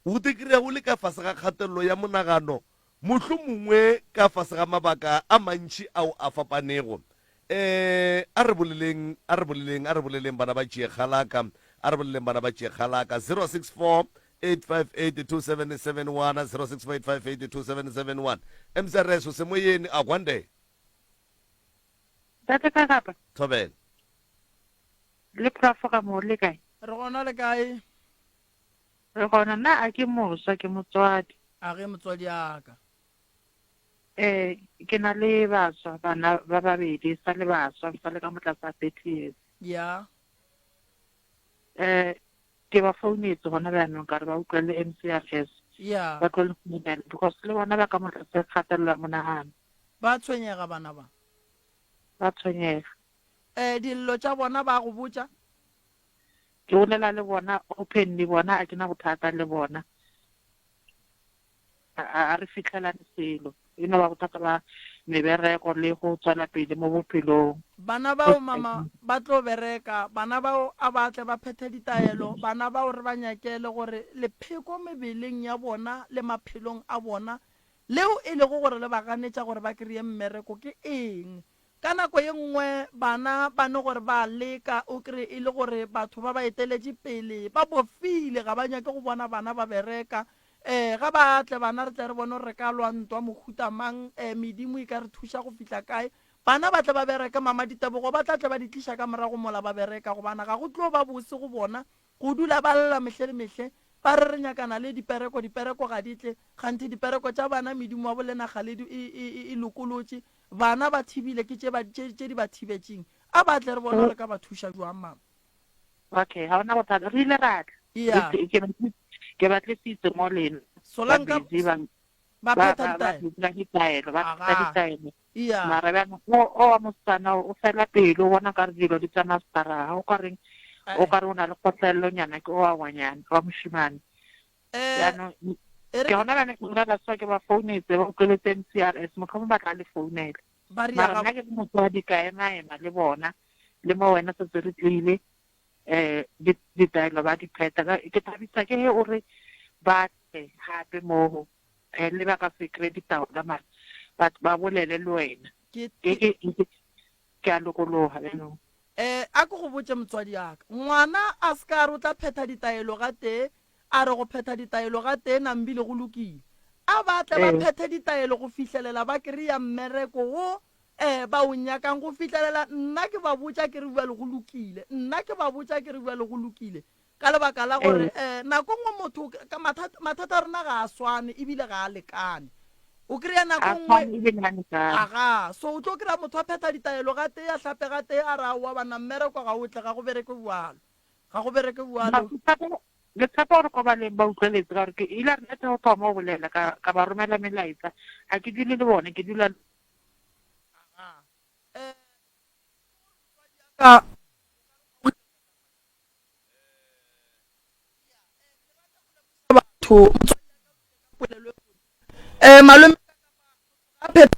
o te kry-a go le ka fase ga kgatelelo ya monagano mohlho mongwe ka fase ga mabaka a mantši ao a fapanego a re boleleng bana ba tšee kgalaka 064-858-2771 064-858-2771 msrs o se moyeni a kwande Tate ka kapa thobela le profo ka mo le kae re gona le kae re gona na a ke moswa ke motswadi a ge motswadi aka ke na le baswa bana ba babedi sa le baswa sa le ka motlasa 30 years ya ke ba founetse gona bjanong ka re ba utlwele MCRS ya ba tlo le founela because le bona ba ka motlasa kgatelelo ya monagano ba tshwenyega bana ba ba tshwenyega dillo tša bona ba go botša ke bolela le bona open le bona a ke na bothata le bona a re fitlhelane selo e no ba bothata ba mebereko le go tswela pele mo bophelong bana bao mama ba tlo bereka bana bao a batle ba phethe ditaelo bana bao re ba nyakele gore lepheko mebeleng ya bona le maphelong a bona leo e lego gore le ba ganetša gore ba kry-e mmereko ke eng ka nako ye nngwe bana ba ne gore ba leka o kry e le gore batho ba ba eteletše pele ba bofile ga ba nyake go bona bana ba bereka ga ba tle bana re tle re bone re ka lwantwa mohutamang medimo e ka re thuša go fihla kae bana ba tle ba bereka mama ditebogo ba tla tle ba di tliša ka morago mola ba bereka gobana ga go tlo ba bose go bona go dula ba lela mehle le mehle ba re re nyakana le dipereko ga di tle gante dipereko tša bana medimo wa bolenaga le e lokolotše bana ba thibile ke tše di ba thibetšeng a ba tle re bone re ka ba thuša jwang mama okay ha ona bothata re ile ra ya ke batle sitse mo lena solanka ba phetha ditaelo ya mara bjana o wa mosetsana o fela pelo o bona ka re dilo di tsana staraga o ka re o na le kgotlelelo nyana ke o wa ngwanyana wa mošimane jaanong ke gona bane ke baswa ke ba founetse ba utlweletse MCRS motlho mo batla le founele mara nna ke le motswadi ka ema le bona le mo wena setse re tlile ditaelo ba di pheta ke thabisa ke he o re ba tle gape mo le ba ka se kry ditaola mara batho ba bolele le wena ke a lokologa bjanong a ke go botse motswadi yaka ngwana a se ka re o tla phetha ditaelo ga tee a re go phetha ditaelo ga tee nambile go lokile a batle ba phethe ditaelo go fitlhelela ba kry-a mmereko wo ba o nyakang go fitlhelela nna ke ba botsa ke re bua le go lokile ka lebaka la gore nako nngwe motho mathata a rona ga a swane ebile ga a lekane o kry-a nako nngwe aga so o tlo kry-a motho a phetha ditaelo ga tee a tlhape ga tee a re aowa bana mmereko ga otle ga go bereke boalo le tshepa gore ko baleng ba utlweletse ka gore ke ile re nete go thoma o bolela ka ba romela melaetsa a ke dule le bone ke dula batho malome a phetha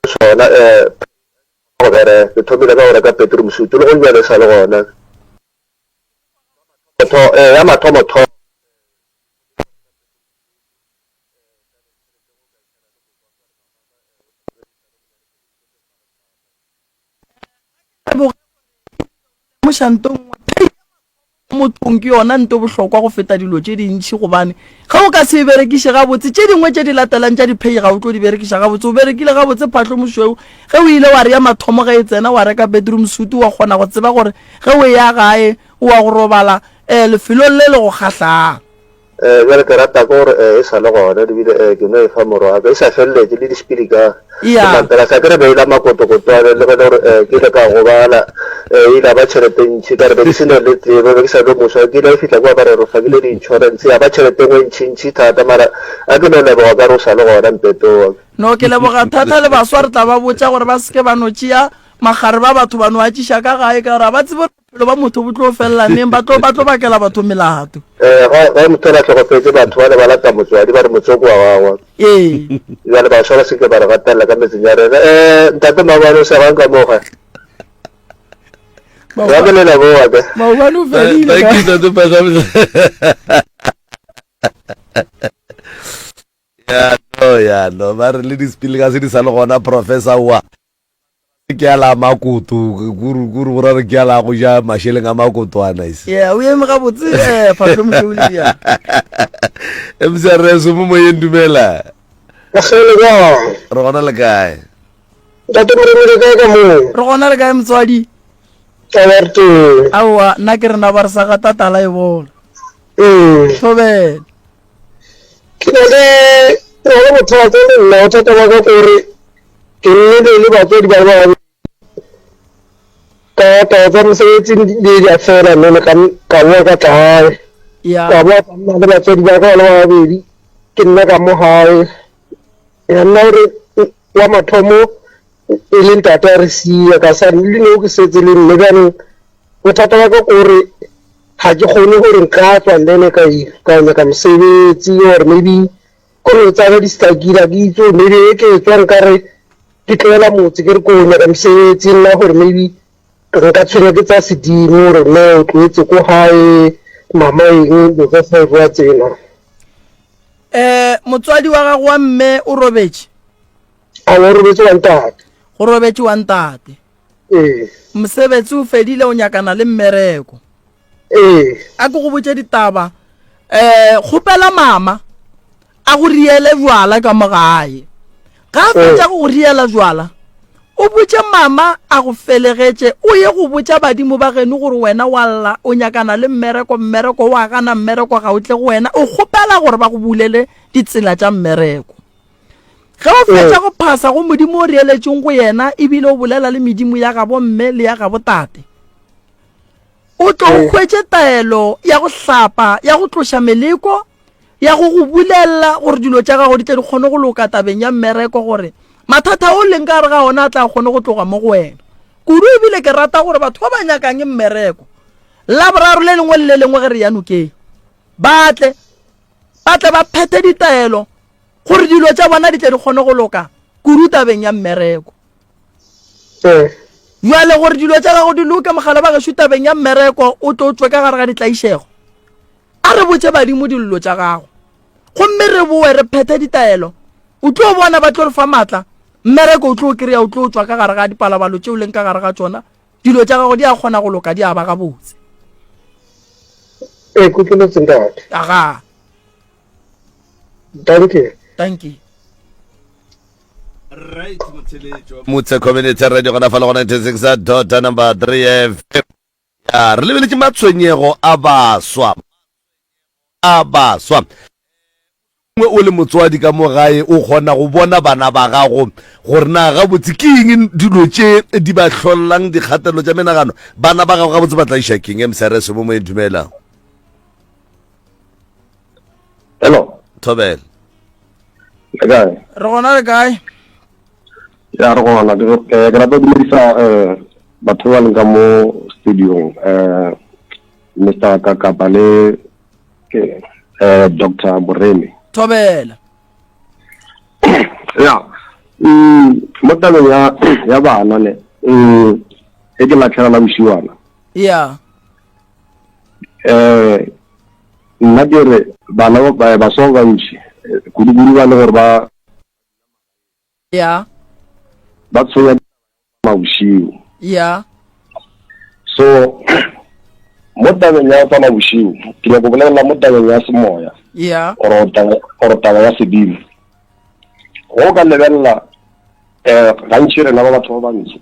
sona go bere ke thomile ka go reka petrol suit le go nyane sa le gona ya mathomo mo shantong mothong ke yona nto bohlokwa go feta dilo tše dintši gobane ga o ka se berekiše gabotse tše dingwe tše di latelang tša diphei ga o tlo di berekiša gabotse o berekile gabotse phatlho mošweu ge o ile wa re ya mathomo ge e tsena wa reka bedroom suit wa kgona go tseba gore ge o ya gae o wa go robala lefelong le le go kgatlhang jale ke rata ko gore e sa le gona dibile ke no e fa morwaaka e sa feleletse le dispili ka mantela sa kere beila makotokotwane le gone gore ke ile ka gobala ile ba tšhelete ntšhi ka re be di sene le tsebo be ke sa le moswa ke ile e fitlha kwa bare re fakile di-insurance ya ba tšhelete ngwe ntšhi thata mara a ke no leboga ka re o sa le gona mpetoa no ke leboga thata le baswa re tla ba botsa gore ba seke ba no tšea magare ba batho ba no a tšiša ka gae ka gore ba tsebo bophelo ba motho bo tlo felelaneng ba tlo bakela batho melato ga motho la tlhogofetse batho ba le ba lata motswadi ba re motsoko wa gagwa jale bašwa ba seke ba re gatelela ka metseng ya rena ntate maobane o segang ka moga ya ke le leboa ke maobane o fedile ya no ba re le dispili ka se di sa le gona professor wa ke ala makutu guru bora re ke ala go ja masheleng a makotwana ise o eme gabotse phatlho mošweu ya emsere se mo moyeng dumela re gona le kae re gona le kae motswadi aowa nna ke rena ba re sa ga tatala e bola thobele ke na le bothata le nna bothata ba ka kore ke nnile le batswadi ba ba ka tsa mosebetsi di a fela nne ka boa ka tlae ka boa ka nna le batswadi ba ka le ba babedi ke nna ka mo gae ya nna gore wa mathomo e le ntate a re sia ka sa le no ke setse le nne bjanong bothata ba ka kore ga ke kgone gore nka tswa lene ka nyaka mosebetsi or maybe kore tsa di stakila ke itse maybe ke tswa nkare ke tloela motse ke re ko nyaka mosebetsi nna gore maybe nka tshwenya ke tsa sedimo gore nne o tloetse ko gae mama eng do ka sa bua tsena motswadi wa gago wa mme o robetse a o robetse wa ntate go robetse wa ntate mosebetsi o fedile o nyakana le mmereko a ke go botse ditaba kgopela mama a go riele jwala ka mogae ga a fetša go riela jwala o botse mama a go felegetše o ye go botsa badimo ba geno gore wena wa lla o nyakana le mmereko wa gana mmereko ga o tle go wena o kgopela gore ba go bulele ditsela tša mmereko ge o fetša go phasa go modimo o reeletseng go yena ebile o bolela le medimo ya gabo mme le ya gabo tate o tlo o hwetše taelo ya go hlapa ya go tloša meleko ya go bulela gore dilo tša gago di tle di kgone go loka tabeng ya mmereko gore mathata o leng ka re ga ona a tla kgone go tloga mo go wena kudu ebile ke rata gore batho ba ba nyakang mmereko la boraro le lengwe le lengwe ge re ya nokeng batle ba phete ditaelo gore dilo tša bona di tle di kgone go loka kudu tabeng ya mmereko jale gore dilo tša gago di loke mogala ba gešo tabeng ya mmereko o tlo tswe ka gare ga ditlaišego a re botse badimo dillo tša gago gomme re boe re phete ditaelo o tlo bona ba tlo re fa maatla mmereko o tlo kry-a o tlo tswa ka gare ga dipalabalo tšeo leng ka gare ga tsona dilo tša gago di a kgona go loka di a ba ga botse aga thank you right motse community radio gona fa le gona 96 number 3 FM ya re lebeletse matshwenyego a baswa o le motswadi ka mo gae o kgona go bona bana ba gago gore na ga botse ke eng dilo tše di ba hlollang dikgatelo tša menagano bana ba gago ga botse ba tla iša keng msrs mo mo dumela hello thobel re gona le kae ya re gona ke rata go dumedisa batho ba leng ka mo studio Mr. Kakapa le Dr. Boremi thobela ya mo tabeng ya bana ne e ke latlhela la bosiwana yeah nna ke re bana ba so bantši kudu ba le gore ba yeah ba tshwenya mabosiu yeah so mo tabeng ya tsa mabosiu ke le go bolela mo tabeng ya semoya yeah or taba ya sedimo go ka lebelela gantši rena ba batho ba bantši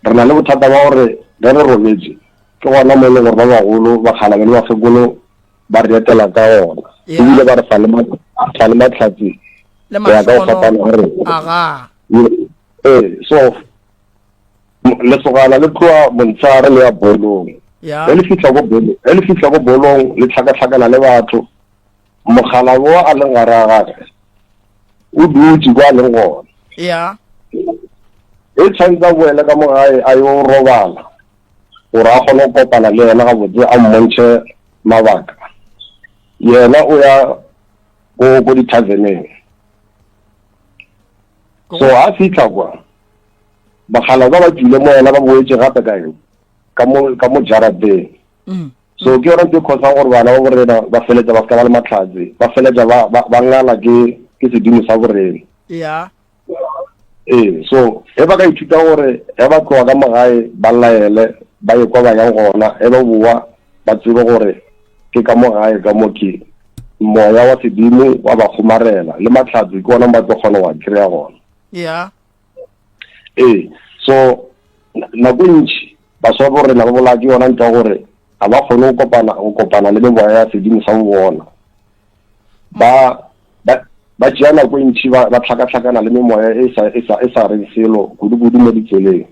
re na le bothata ba gore re robetse ke gona mo e leng gore ba bagolo ba kgala le bakgekolo ba re etela ka ona ebile ba re fa le matlhatsi le ya ka go fapana gore aga so lesogana le tloa montshare le ya bolong yeah le fitla go bolong le tlhakatlhakana le batho mogala bo a leng gare a gage o dutse kwa leng gona yeah e tshwanetse boele ka mo gae a yo robala gore a kgone go kopana le yena gabotse a mmontšhe mabaka yena o ya ko di-taveneng so a fitlha kwa bagala ba tswile mo yena ba boetse gape kae ka mo jarateng so ke yona ke kgotsa gore bana ba borena ba feletsa ba ska ba le matlhatsi ba feletsa ba ngala ke sedimo sa borena yeah so e ba ka ithuta gore e ba tloa ka magae ba laele ba ye kwa ba yang gona e ba boa ba tsebe gore ke ka mo gae ka mo ke moya wa sedimo wa ba kgomarela le matlhatsi ke ona ba tlo kgona wa kry-a gona yeah so nako ntši baswa borena ba bola ke yona ntwa gore ga ba kgone go kopana le meboya ya sedimo sa bo bona ba tšea nako ntši ba tlhakatlhakana le memoya e sa reng selo kudu mo ditseleng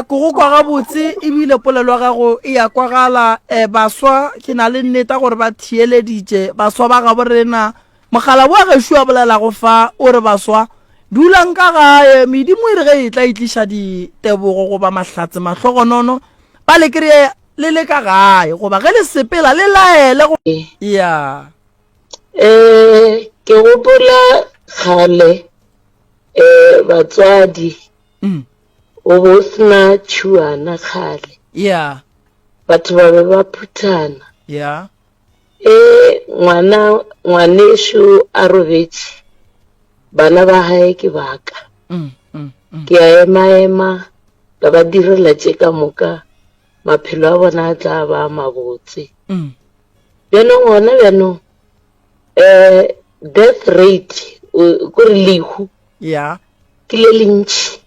ko go kwa gabotse ebile polelo ya gago e ya kwagala baswa ke na le nneta gore ba thieleditše baswa ba ga borena mogala bo a gešo a bolela go fa o re baswa dulang ka gae medimo e re ge e tla itliša ditebogo goba mahlatse mahlogonono ba le kry-e le le ka gae goba ge le sepela le laele ya ke gopola kgale batswadi o bo sena tšhuana kgale ya batho ba be ba phuthana ya ngwanešo a robetše bana ba gae ke baka ke a ema ka ba direla tše ka moka maphelo a bona a tla ba mabotse bjanong gona bjanong death rate kore lehu ya ke le lentši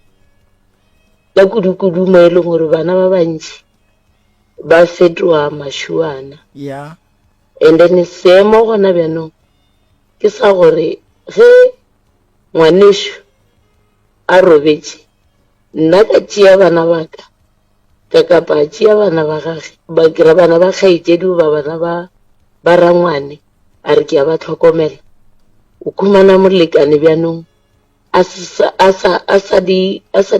la kudu-kudu mo e leng gore bana ba bantši ba fetoa mašuana ya and then seemo gona bjanong ke sa gore ge ngwanešo a robetše nna ka tšea bana baka ka kapa tšea bana ba gage ba kira bana ba kgaetšedi ba bana ba rangwane a re ke a ba tlhokomela o khumana molekane bjanong a sa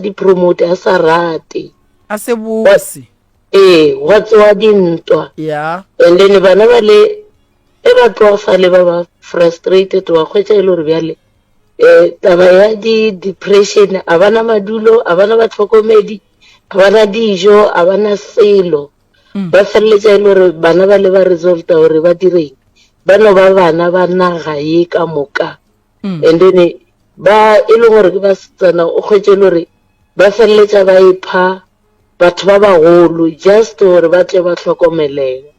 di promote a sa rate a se bose wa tsewa dintwa ya and then bana ba le e ba tloga fale ba ba frustrated wa kgwetša e le gore bjale taba ya di-depression a bana madulo a bana batlhokomedi a bana dijo a bana selo ba feleletša e le gore bana ba le ba resolta gore ba direng ba no ba bana ba naga ye ka moka and then ba e le gore ke ba setsana o kgwetše le gore ba feleletša ba ipha batho ba bagolo just gore ba tle ba tlhokomelega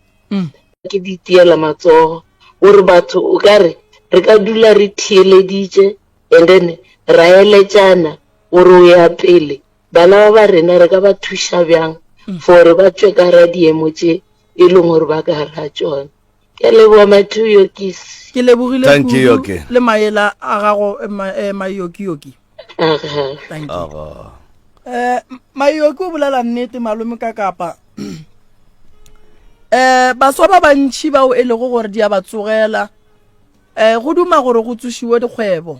ke di tiela matsogo gore batho o ka re ka dula re thieleditše and then ra eletšana gore o ya pele bana ba rena re ka ba thuša bjang for ba tšwe ka ra diemo tše e leng gore ba ka ra tšona ke leboa mathuyo kisi ke lebogile Thank you, Yoki. le maela a gago mayoki thank you mayoki o bolela nnete malome ka kapa baswa ba bantši bao e lego gore di a ba tsogela go duma gore go tsošiwe dikgwebo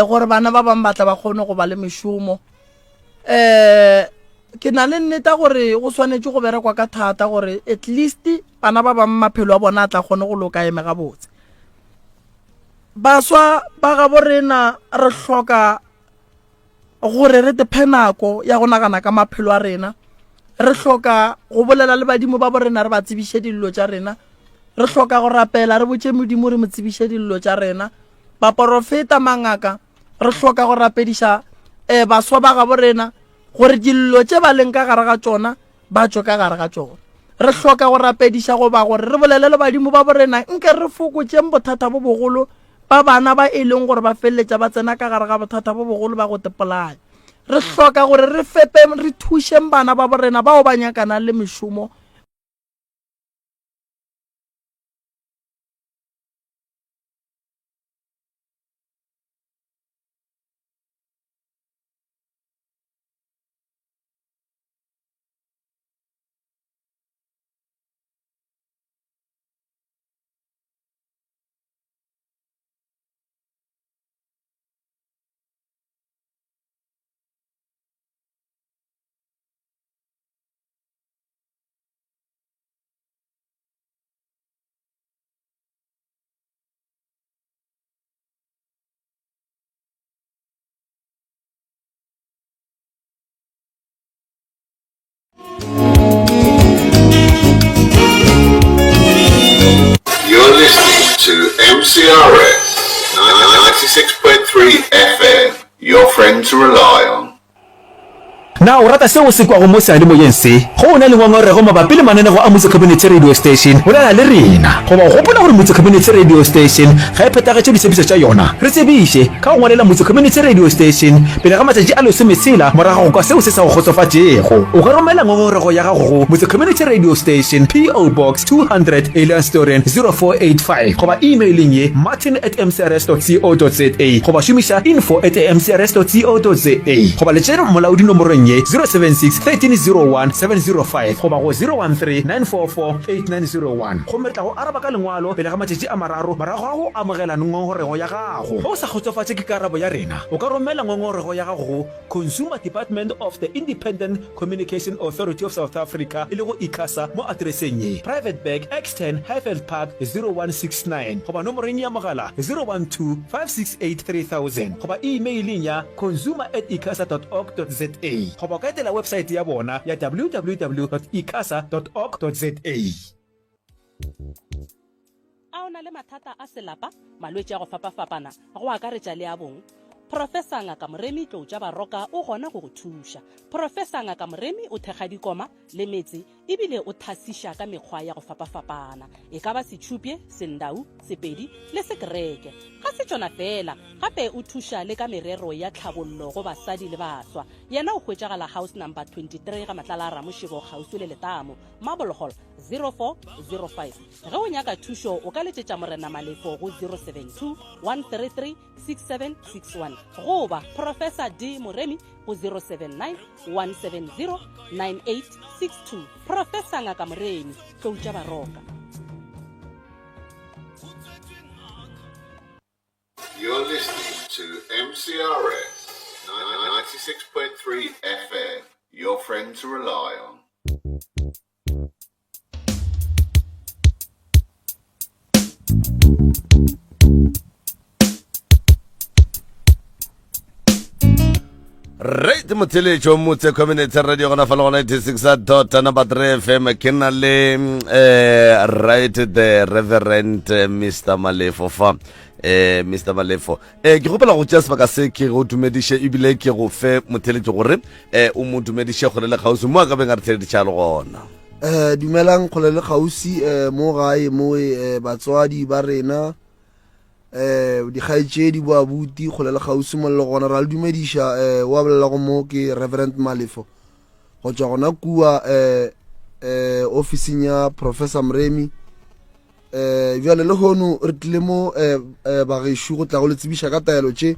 gore bana ba bang batla ba kgone go ba le mešomo ke na le nneta gore go swanetše go berekwa ka thata gore at least bana ba bang maphelo a bona a tla kgone go loka eme gabotse baswa ba ga borena re hloka gore re tephe nako ya go nagana ka maphelo a rena, re hloka go bolela le badimo ba borena re ba tsebiše dillo tša rena, re hloka go rapela re botše modimo re mo tsebiše dillo tša rena, baporofeta mangaka re hloka go rapediša baswa ba ga borena gore dillo tše ba leng ka gare ga tšona ba tšo ka gare ga tšona. Re hloka go rapediša go ba gore re bolele le badimo ba borena nke re fokotšeng bothata bo bogolo ba bana ba e leng gore ba feleletša ba tsena ka gare ga bothata bo bogolo ba go tepolaya. Re hloka gore re fepe re thušeng bana ba borena bao ba nyakana le mešomo. You're listening to MCRS 96.3 FM, your friend to rely on. Na o rata seo se kwa go mo sale mo yense go ona le ngongore go mabapi le manene go a Motse Community Radio Station o la le rena go ba gopola gore Motse Community Radio Station ga e phetagatše disebiso tša yona re tsebiše ka go ngwalela Motse Community Radio Station pele ga matšatši a lesomesela morago kwa seo se sa go kgotsofatšego o ka romela ngongorego ya gago go Motse Community Radio Station PO Box 200 Alien Storen 0485 go ba emailing ye martin@mcrs.co.za go ba šomiša info@mcrs.co.za go ba letšena molaodi nomorong 076 1301 705 go ba go 013 944 8901 go metla go araba ka lengwalo pele ga matšatši a mararo morago ga go amogela ngongorego ya gago go sa kgotsofatše ke karabo ya rena o ka romela ngongorego ya gago go Consumer Department of the Independent Communication Authority of South Africa e le go ICASA mo adreseng ye Private Bag X10 Highveld Park 0169 go ba nomoreng ya mogala 012 568 3000 go ba emailing ya consumer@icasa.org.za go ba ka etela website ya bona ya www.icasa.org.za. A o na le mathata a selapa, malwetši a go fapafapana go akaretša le a bong, Profesa Ngaka Moremi Tloutša Baroka o gona go go thuša. Profesa Ngaka Moremi o thekga dikoma le metse ebile o thasiša ka mekgwa ya go fapafapana e ka ba setšhupje, sendau, sepedi le sekereke. Ga se tšona fela gape o thuša le ka merero ya tlhabollo go basadi le baswa. Yena o hwetšagala house number 23 ga Matlala a Ramošego kgauswi le Letamo, Marble Hall 0405. Ge o nyaka thušo o ka letšetša Morena Malefo go 072 133 6761 goba Professor D Moremi go 079 170 9862. Professor Ngaka Moremi Tloutša Baroka. You're listening to MCRS 96.3 FM, your friend to rely on. Right motheletšo Motse Community Radio gona fa le gona 96.3 FM ke na le right the Reverend Mr. Malefo fa Mr. Malefo ke gopela go tšea sebaka se ke go dumediše ebile ke go fe motheletšo gore o mo dumediše gore le kgausi mo a ka beng a re theleditša le gona dumelang kgole le kgausi mo gae mo batswadi ba rena dikgaetšedi bo abuti kgole le kgausi mo le gona ra le dumediša wa bolela go mo ke Reverend Malefo go tšwa gona kua officing ya Professor Moremi bjale le hono re tlile mo bagešo go tla go le tsebiša ka taelo tše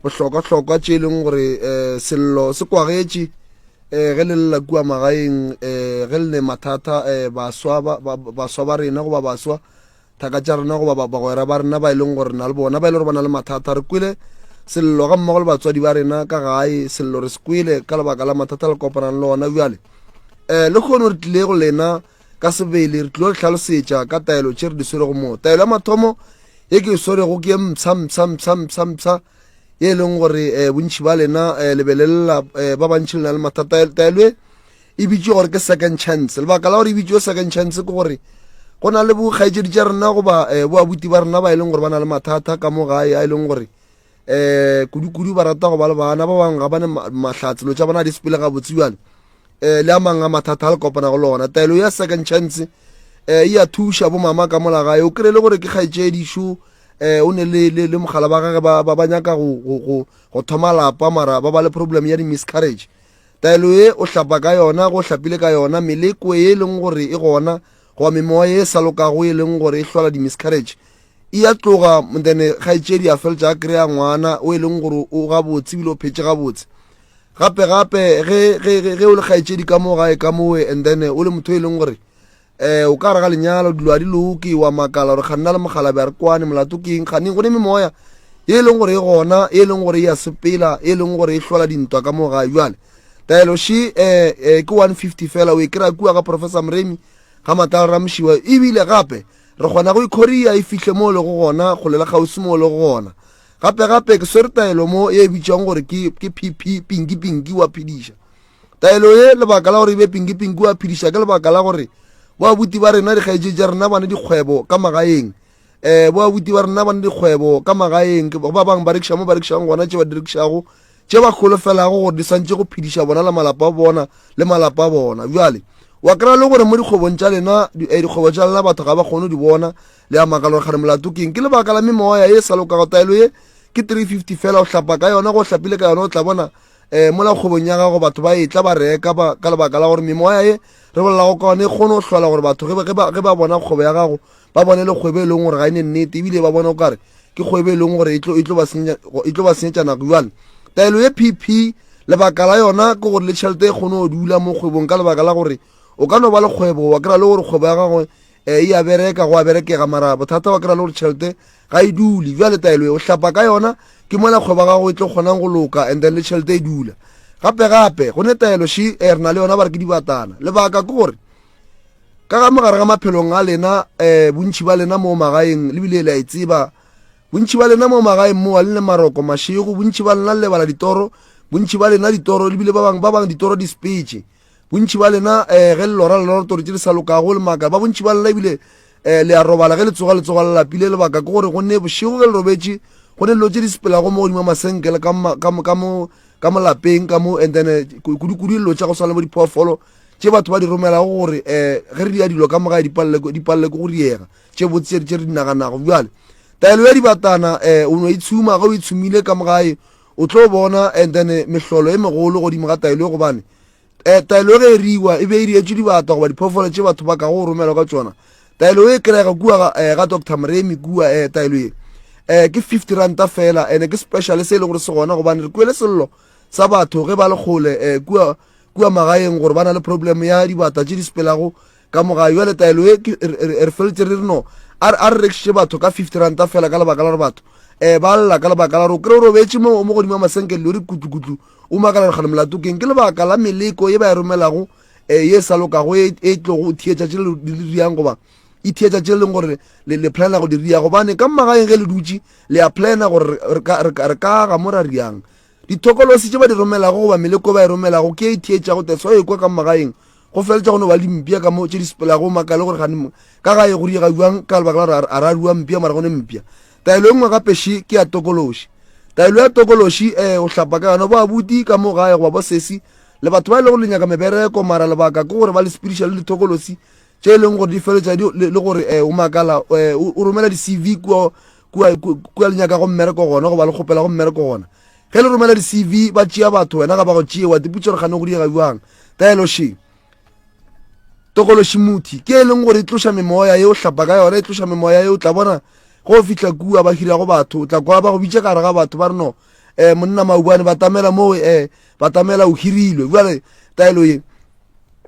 bohlokwa tše leng gore sello se kwagetše ge le lela kua magaeng ge le ne mathata baswa ba rena goba baswa thaka tša rena goba bagwera ba rena ba e leng gore na le bona ba e le gore ba na le mathata re kwele sello ga mmogo le batswadi ba rena ka gae sello re se kwele ka lebaka la mathata le kopanang le ona bjale le kgono re tlile go lena ka sebele re tlile go tlhalosetša ka taelo tše re di swere go mo taelo ya mathomo e ke sore go ke mtsha e leng gore bontši ba lena lebelelela ba bantšhi le na le mathata taelo e bitse gore ke second chance lebaka la gore e bitse second chance ke gore go na le bokgaetšedi tša rena goba boabuti ba rena ba e leng gore ba na le mathata ka mo gae a e leng gore kudu ba rata go ba le bana ba bangwe ga bane mahlatselo tša bona di sepele ga botsiwane le a mangwe a mathata a le kopana go lona taelo ya second chance e a thuša bo mama ka mola gae o kry le gore ke kgaetšedišo o ne le mogala ba gage ba nyaka go thoma lapa mara ba ba le problem ya di-miscarriage taelo e o hlapa ka yona go hlapile ka yona meleko e leng gore e gona goba memoya e sa lokago e leng gore e hlola di-miscarriage e a tloga then kgaetšedi a feletša a kry-a ngwana o e leng gore o gabotse ebile o phetse gabotse gape ge o le kgaetšedi ka mo gae ka moe and then o le motho e leng gore o ka re ga lenyalo dilo a di loke wa makala gore ga nna le mogala be a re kwane molato keng ganeng go ne memoya e leng gore e gona e leng gore e ya sepela e leng gore e hlola dintwa ka mo gae jale taelo she ke 150 fela o e kry-a kua ka professor Mremi ga matala ramšiwa ebile gape re kgona go ikhoria e fihle mo le go gona go lela gausi mo le go gona gape ke swere taelo mo e bitswang gore ke pp pingi wa phediša taelo e lebaka la gore e be pingi wa phediša ke lebaka la gore boabuti ba rena dikgaetšedi tša rena ba ne dikgwebo ka magaeng boabuti ba rena ba ne dikgwebo ka magaeng ba bangwe ba rekiša mo ba rekišang gona tše ba direkišago tše ba kgolofelago gore di swantše go phediša bona le malapa a bona bjale wa kry-a le gore mo dikgwebong tša lena dikgwebo tša lena batho ga ba kgone di bona le a makala gore gane molato keng ke lebaka la memoya e sa lokago taelo ye ke 350 fela o hlapa ka yona go hlapile ka yona o tla bona mola kgwebong ya gago batho ba e tla ba reka ka lebaka la gore memoya ye re bolelago ka yone e kgone go hlola gore batho ge ba bona kgwebo ya gago ba bone le kgwebo e leng gore ga ene nnete ebile ba bona o kare ke kgwebo e leng gore e tlo ba senyetša nako jale taelo ye pp lebaka la yona ke gore le tšhelete e kgone go dula mo kgwebong ka lebaka la gore o ka no ba le kgwebo wa kry-a le gore kgwebo ya gagwe e a bereka go a berekega mara bothata wa kry-a le gore tšhelete ga e dule bjale taelo e o hlapa ka yona ke mola kgwebo ya gago e tlo kgonang go loka and then le tšhelete e dula gape go ne taelo she re na le yona ba re ke dibatana lebaka ke gore ka ga mogare ga maphelong a lena bontši ba lena mo magaeng lebile le a e tseba bontši ba lena mo magaeng mo a le maroko mašego bontši ba lena lebala ditoro bontši ba lena ditoro lebile ba bang ditoro di speech bontši ba lena ge le lora toro tše di sa lokago le maka ba bontši ba lena ebile le a robala ge le tsoga le lapile lebaka ke gore go nne bošego ge le robetše go ne dilo tše di sepelago mo godimo masenkele ka mo lapeng ka mo and then kudu dilo tša go swana mo diphoofolo tše batho ba di romelago gore ge re dia dilo ka mogae dipalele ko go diega tše botse tše re dinaganago bjale taelo ya dibatana o no itshuma ge o itshumile ka mogae o tlo bona and then mehlolo e megolo godimo ga taelo e gobane taelo ge e riwa e be e rietše dibata goba diphoofolo tše batho ba ka go romelwa ka tsona taelo e kry-ega kua ga Dr. Mremi kua taelo e ke 50 ranta fela ene ke special se e le gore se gona gobane re kuele sello sa batho ge ba le kgole kua magaeng gore ba na le problem ya dibata tše di sepelago ka mogae jale taelo e re feletse re no a re rekišitše batho ka 50 ranta fela ka lebaka la gore batho ba lla ka lebaka la gore o kry-e robetse mo godimo a masenkele le kutlu o makala re gane molato keng ke lebaka la meleko e ba e romelago ye sa lokago e tlogo o thietša tše le riang goba e thietša tše leng gore le plana go di ria gobane ka magaeng ge le dutše le a plana gore re ka ga mo ra riang ditokolosi tše ba di romelago goba meleko ba e romelago ke e thietšago teso e kwa ka magaeng go feletša go no ba le mpia ka mo tše di sepelago makale gore ka gae go riega juang ka lebaka la gore a ra rua mpia mara gone mpia taelo e nngwe gape she ke ya tokološi taelo ya tokološi o hlapa ka yona bo abuti ka mo gae goba bo sesi le batho ba e le go lenyaka mebereko mara lebaka ke gore ba le spiritual le tokolosi tše e leng gore di feletša le gore o makala o romela di-cv kua lenyaka go mmereko gona goba le kgopela go mmereko gona ge le romela di-cv ba tšea batho wena ga ba go tšea wa tiputša gore gane go diega jang taelo she tokološi muthi ke e leng gore e tloša memoya ye o hlapa ka yona e tloša memoya ye o tla bona go fihla kua ba hirago batho o tla kwa ba go bitša kare ga batho ba re no monna maubane ba tamela mo ba tamela o hirilwe jale taelo ye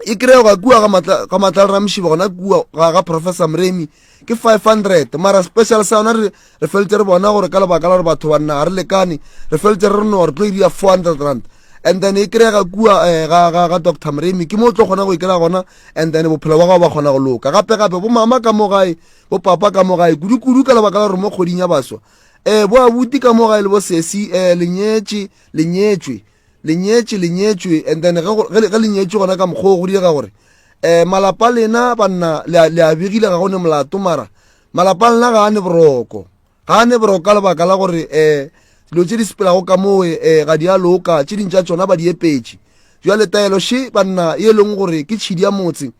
e kry-ega kua ga matla ramšiba gona kua ga Professor Mremi ke 500 mara special sa yona re feletse re bona gore ka lebaka la gore batho banna ga re lekane re feletse re no re tlo iria 400 rand and then e kry-ega kua ga Dr. Mremi ke mo o tlo kgona go e kry-a gona, and then bophelo ba gago ba kgona go loka gape bo mama ka mo gae bo papa ka mo gae kudu ka lebaka la gore mo kgoding ya baswa bo abuti ka mo gae le bo sesi lenyetswe and then ge lenyetswe gona ka mokgwa go direga gore malapa lena banna le a begile ga gone molato mara malapa lena ga ane boroko ka lebaka la gore dilo tse di sepelago ka moe ga di a loka tse dintša tsona ba di epetse jwale taelo she banna e leng gore ke tšhidi ya motse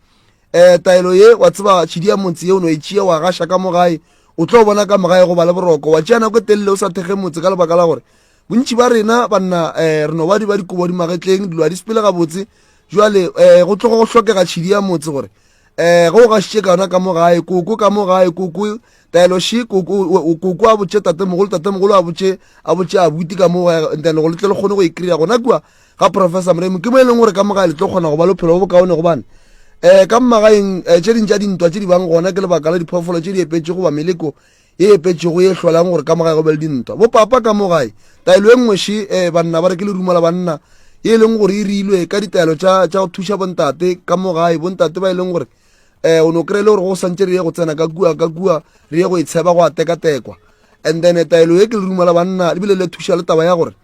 taelo ye wa tseba tšhidi ya motse ye o no e tšea wa gaša ka mo gae o tlo bona ka mo gae go ba le boroko wa tšea nako e telele o sa thege motse ka lebaka la gore bontši ba rena banna re no ba dikobo di magetleng dilo a di sepele gabotse jwale go tlogo go hlokega tšhidi ya motse gore go o gašitše ka yona ka mo gae koko ka mo gae koko taelo she koko a botše tatemogolo a botše a buti ka mo gae then go letle le kgone go e kry-a gona kua ga Professor Mremi ke mo e leng gore ka mo gae le tlo kgona go ba lephelo bo bokaone gobane ka mmagaeng tše dintša dintwa tše di bang gona ke lebaka la diphoofolo tše di epetse go ba meleko e epetsego e hlolang gore ka mo gae go be le dintwa bo papa ka mo gae taelo e nngwe she banna ba re ke le ruma la banna e leng gore e rilwe ka ditaelo tša go thuša bontate ka mo gae bontate ba e leng gore o no kry-e le gore go santse re ye go tsena ka kua re ye go itsheba go a tekatekwa and then taelo e ke le ruma la banna ebile le thuša le taba ya gore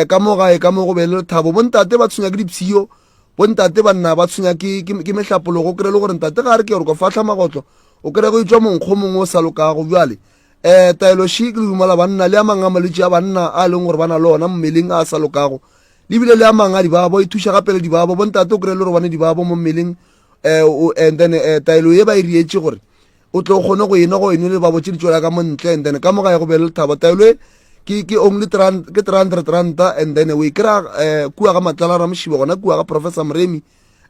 ka mo gae ka mo go be le lethabo bontate ba tshwenya ke dipshio bontate banna ba tshwenya ke mehlapologo o kry-e le gore ntate ga re ke gore ko fatlha magotlo o kry-e go itswa monkgo mongwe o sa lokago bjale taelo she ke le ruma la banna le a mangwe a malwetse a banna a leng gore ba na le ona mmeleng a sa lokago lebile le a mangwe a dibabo e thuša gape le dibabo bontate o kry-e le gore bane dibabo mo mmeleng and then taelo ye ba e rietse gore o tlo kgone go ena go eno le babo tše di tswela ka montle and then ka mo gae go be le lethabo taelo e ke only 300 ranta and then o e kry-a kua ga matlala ra mošiba gona kua ga Professor Mremi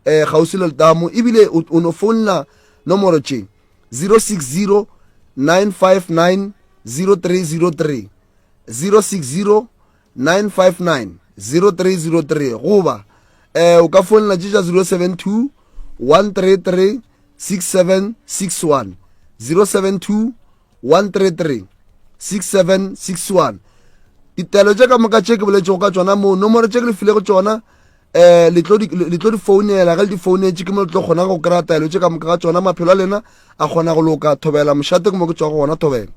gausi le letamo ebile o no founela nomoro tše 060 959 0303 060 959 0303 goba o ka founela tše tša 072 133 6761 072 133 6761 ditaelo tše ka moka tše ke boletšego ka tšona mo nomoro tše ke le filego tšona le tlo di founela ge le di founetše ke mo le tlo kgona go kry-a taelo tše ka moka ga tšona maphelo a lena a kgona go loka thobela mošate ke mo ke tswa go gona thobela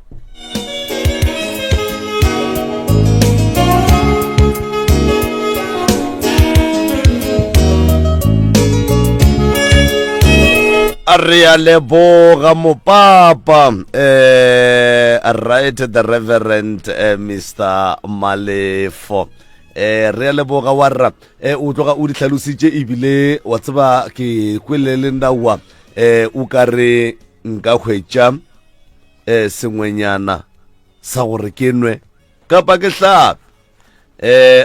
re a leboga mopapa right the Reverend Mr. Malefo re a leboga warra o tloga o di tlhalositše ebile wa tseba ke kwelele ndawa o ka re nka hwetša sengwenyana sa gore ke nwe kapa ke hlape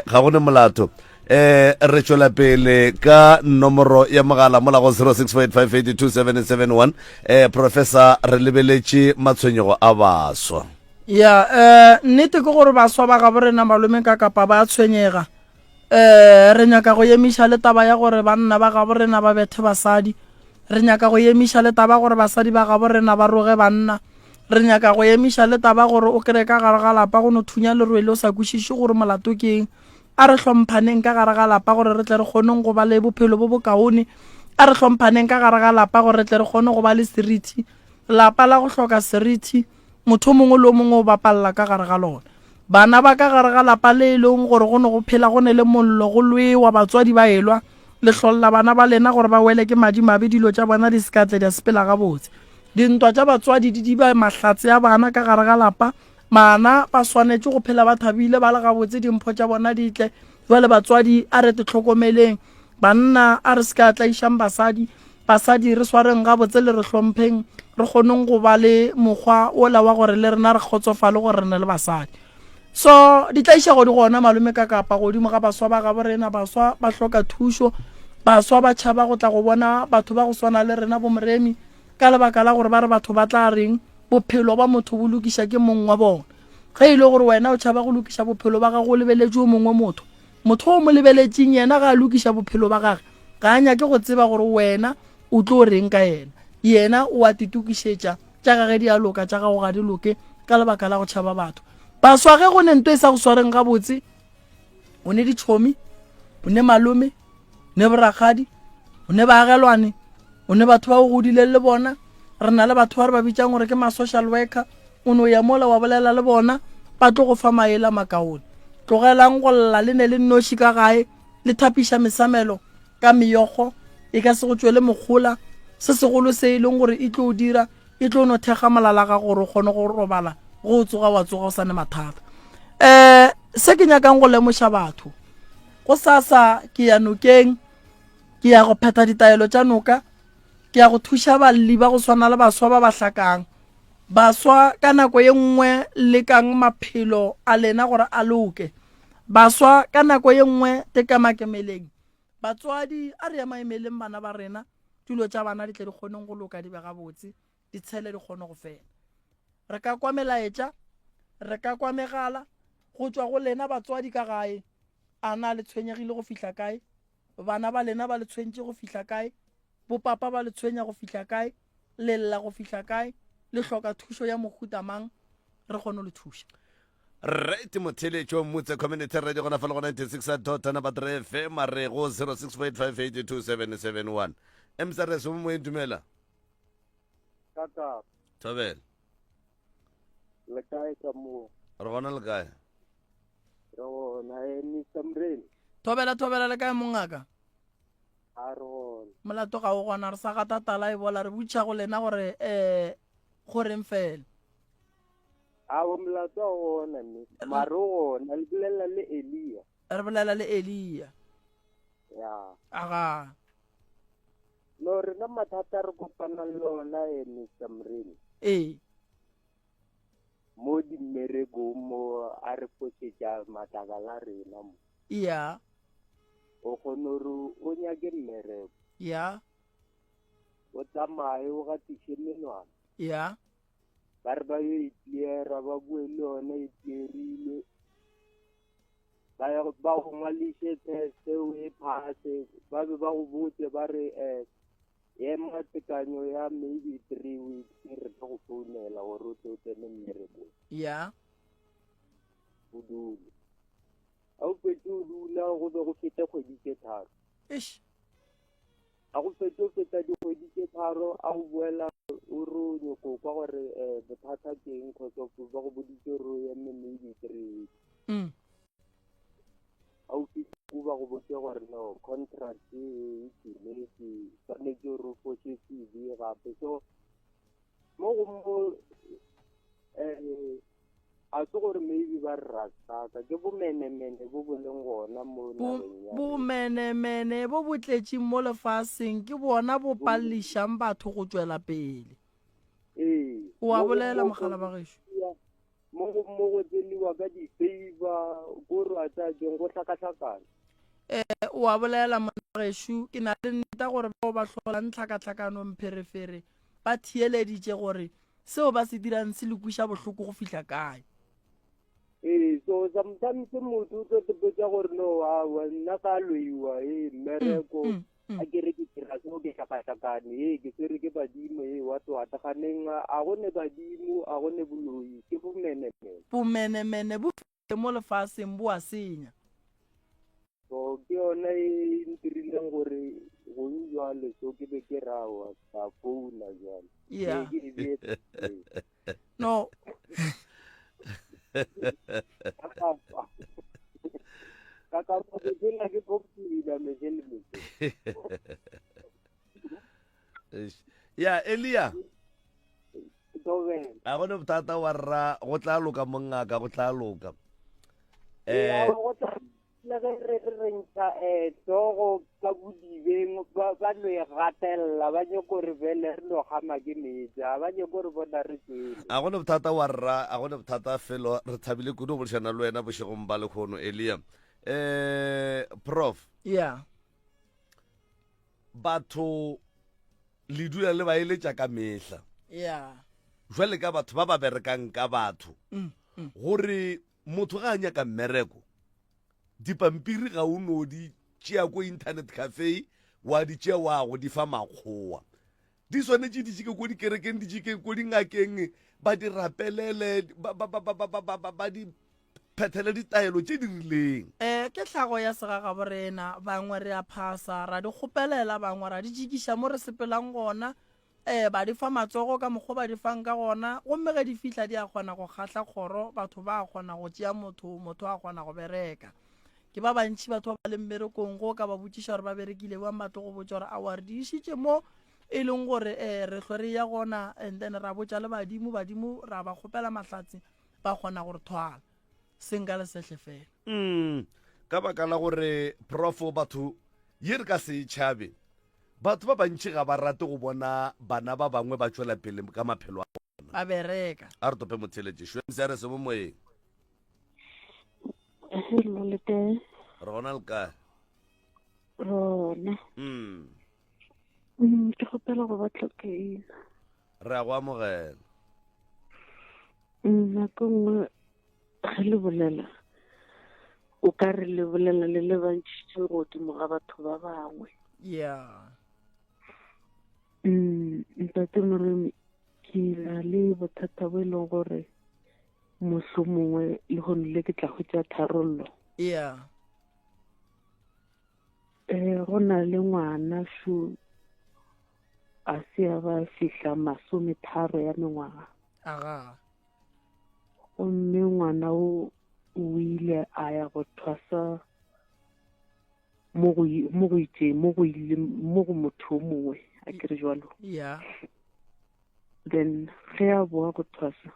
ga gone molato re tšwela pele ka nomoro ya mogala mola go 0648582771 Professor re lebeletše matshwenyego a baswa nnete ke gore baswa ba ga borena malome ka kapa ba tshwenyega re nyaka go emiša le taba ya gore banna ba ga borena ba bethe basadi re nyaka go emiša le taba gore basadi ba ga borena ba roge banna re nyaka go emiša le taba gore o kry ka gare ga lapa go no thunya lerwele o sa kwešiše gore molato ke eng a re hlomphaneng ka gare ga lapa gore re tle re kgoneng go ba le bophelo bo bokaone a re hlomphaneng ka gare ga lapa gore re tle re kgone go ba le seriti lapa la go hloka seriti motho mongwe le mongwe o bapalla ka gare ga lona bana ba ka gare ga lapa le leng gore go ne go phela go ne le mollo go lwewa batswadi ba elwa le hlolla bana ba lena gore ba wele ke madimabe dilo tša bona di sekatle di a sepela gabotse dintwa tša batswadi di ba mahlatse ya bana ka gare ga lapa mana ba swanetše go phela ba thabile ba le gabotse dimpho tša bona ditle jwale batswadi a re te tlhokomeleng banna a re seka tlaišang basadi re swareng gabotse le re hlompheng re kgoneng go ba le mokgwa ola wa gore le rena re kgotsofale gore re ne le basadi so di tlaišago di gona malome ka kapa godimo ga baswa ba ga borena baswa ba hloka thušo baswa ba tšhaba go tla go bona batho ba go swana le rena bomoremi ka lebaka la gore ba re batho ba tla reng bophelo ba motho bo lokiša ke mong wa bona ge ile gore wena o tšhaba go lokiša bophelo ba gago o lebeletše o mongwe motho o mo lebeletšeng yena ga a lokiša bophelo ba gage ga a nyake go tseba gore wena o tlo reng ka yena o a titukišetša tša gage di a loka tša gago ga di loke ka lebaka la go tšhaba batho baswa ge go ne nto e sa go swareng gabotse o ne ditšhomi o ne malome o ne boragadi o ne baagelwane o ne batho ba go godile le bona re na le batho ba re ba bitsang gore ke ma-social worker o ne o ya mola wa bolela le bona ba tlo go fa maele a makaone tlogelang go lla le ne le nnoši ka gae le thapiša mesamelo ka meyogo e ka se go tswele mogola se segolo se e leng gore e tlo o dira e tlo no thega malala ga gore o kgone go robala go o tsoga wa tsoga o sa ne mathata se ke nyakang go lemoša batho go sasa ke ya nokeng ke ya go pheta ditaelo tša noka ke ya go thuša balli ba go swana le baswa ba ba hlakang baswa ka nako ye nngwe le kang maphelo a lena gore a loke baswa ka nako ye nngwe tekamakemeleng batswadi a re ya maemeleng bana ba rena dilo tša bana di tle di kgoneng go loka di be gabotse di tshele di kgone go fela re ka kwa melaetša re ka kwa megala go tswa go lena batswadi ka gae a na le tshwenyegile go fihla kae bana ba lena ba le tshwentše go fihla kae bopapa ba le tshwenya go fihla kae le lla go fihla kae le hloka thušo ya mohuta mang re kgone le thuša right motheletšo mmotse community radio gona fela go 96.3 FM re go 06.5827771 MCRS mo mo dumela kaka Thobela le kae ka mo re gona le kae na ni Samreni thobela le kae mongaka a ron molato ga o gona re sa gata tala e bola re butša go lena gore goreng fela a o molato o ona ni maro na le bolela le Elia re bolela le Elia ya aga no re na mathata re kopana le ona ni Samreni mo di merego mo a re potsetša matlakala rena mo ya o kgonore o nyake mmereko ya o tsamaye o gatiše menwana ya ba re ba yo itliera ba bue le yone e tlierile ba go ngwališe teste o e phase ba be ba go botse ba re ema tekanyo ya maybe 3 weeks re tla go founela gore o tle o tsene mmereko ya o dule a o fete o dula go be go fete kgwedi tše tharo a go fete o feta dikgwedi tše tharo a go boela o re o nyako kwa gore bothata keng kgotsofu ba go boditse re o eme maybe 3 weeks a o fete o ba go botse gore no contract e tsweletse tshwanetse gore o fotse CV gape so mo go mo a se gore maybe ba re rastaka ke bomenemene bo bo leng gona mo nageng ya bomenemene bo botletšeng mo lefaseng ke bona bo pallišang batho go tswela pele o a bolela mogala ba gešo mo go tseliwa ka di-favor kore a tsa jeng go hlakahlakana o a bolela monna gešo ke na le nneta gore bao ba hlolang tlhakatlhakanong pherefere ba thieleditše gore seo ba se dirang se lekwiša bohloko go fihla kae so sometimes motho o tlotepetša gore no nna ka loiwa mmereko a kere ke dira seo ke hlakahlakane ke tsere ke badimo wa twataganeng a gone badimo a gone boloi ke bomenemene bo file mo lefaseng bo a senya so ke yona e ntirileng gore go njwale so ke be ke rawa ka founa jale no kaka mo tsela ke popula mejele ya Elia Thobela a gone bothata wa rra go tla loka mongaka go tla loka le re ntsha togo ka bodibeng ba no e gatella ba nye gore bele re no gama ke metsa ba nye gore bona re tsele a gone bothata wa rra a gone bothata felo re thabile kudu go tshwana le wena bošegong ba lekgono Elia prof batho le dula le ba eletša ka mehla jwale ka batho ba ba berekang ka batho gore motho ga a nyaka mmereko dipampiri ga o no di tšea ko internet cafe wa di tšea wa go di fa makgowa di swanetše di tšike ko dikerekeng di tšike ko dingakeng ba di rapelele ba di phethele ditaelo tse di rileng ke tlhago ya segaga borena bangwe re a phasa ra di kgopelela bangwe ra di jikiša mo re sepelang gona ba di fa matsogo ka mokgwa ba di fang ka gona gomme ge di fihla di a kgona go kgatla kgoro batho ba a kgona go tšea motho a kgona go bereka ke ba bantši batho ba ba leng mmerekong go ka ba botšiša gore ba berekile ba matlo go botša gore a wa re di išitše mo e leng gore re hlwe re ya gona and then ra botša le badimo ra ba kgopela mahlatse ba kgona gore thwala seng ka lesetlhe fela ka baka la gore profo batho ye re ka se tšhabe batho ba bantši ga ba rate go bona bana ba bangwe ba tšwela pele ka maphelo a bona ba bereka a re tope motheletše šwemsere se mo moeng hello le kae re gona le kae rona ke gopela go batla keile re a go amogela nako nngwe ge le bolela o ka re le bolela le le bantšhitše godimo ga batho ba bangwe ntate Moremi ke na le bothata bo e leng gore mohlomongwe le gone le ke tla hwetša tharollo go na le ngwana sho a se a ba fihla 30 ya mengwaga gomme ngwana o ile a ya go thwasa mo go motho o mongwe a kere jwalo then ge a boa go thwasa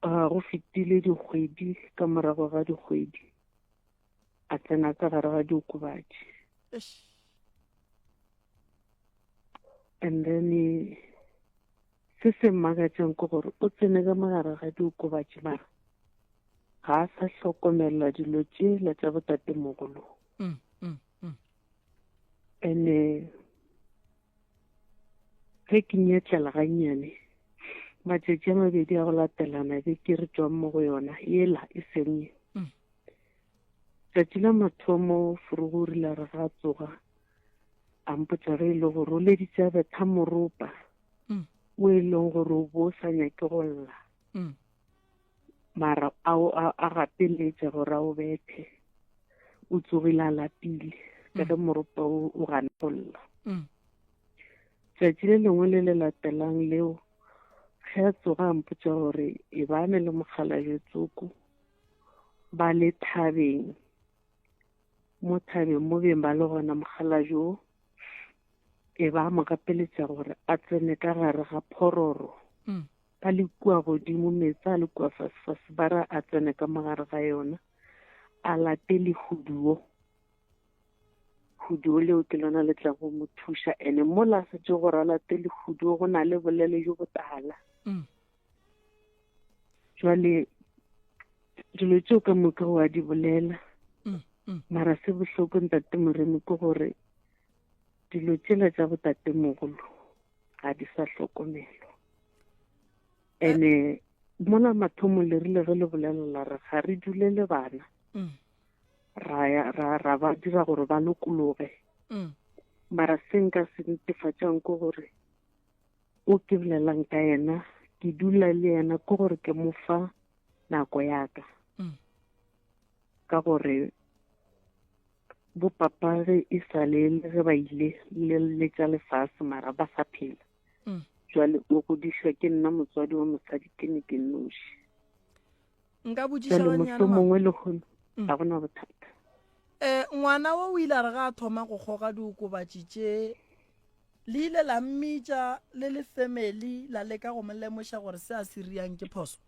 go fetile dikgwedi ka morago ga dikgwedi a tsena ka gare ga diokobatši and then se se mmakatšang ke gore o tsene ka mogare ga diokobatši mara ga a sa hlokomela dilo tšela tša botatemogolo and ge ke nyetlela gannyane matšatši a mabedi a go latelana be ke re tswang mo go yona yela e seng tšatši la mathomo Forogo o rile re ga tsoga a mpotša ge e le gore o leditše a betha moropa o e leng gore o bo o sa nyake go lla mara a gapeletša gore a o bethe o tsogile a lapile ka ge moropa o gana go lla tšatši le lengwe le le latelang leo ge a tsoga a mpotša gore e bane le mokgalabetsoko ba le thabeng mo thabeng mo beng ba le gona mokgalajo e ba mo gapeletša gore a tsene ka gare ga phororo ka le kua godimo metsi a le kua fasefase ba ra a tsene ka mogare ga yona a late lehuduo leo ke lona le tla go mo thuša ene mo la setse gore a late lehuduo go na le bolele jo botala jwale dilo tseo ka moka wa di bolela mara se bohloko ntate Moremi ke gore dilo tsela tša botatemogolo ga di sa hlokomelwa ene mola mathomo le rile ge le bolelela re ga re dule le bana ra ba dira gore ba lokologe mara se nka se netefatšang ke gore o ke bolelang ka yena ke dula le yena ke gore ke mo fa nako yaka ka gore bo papa ge e sa le ge ba ile le tša lefase mara ba sa phela jwale o godišwa ke nna motswadi wa mosadi ke ne ke nnoši jwale mohlomongwe le kgono ga gona bothata ngwana o ile a re ga a thoma go kgoga diokobatši tše le ile la mmitša le le family la leka go mo lemoša gore se a se riang ke phoso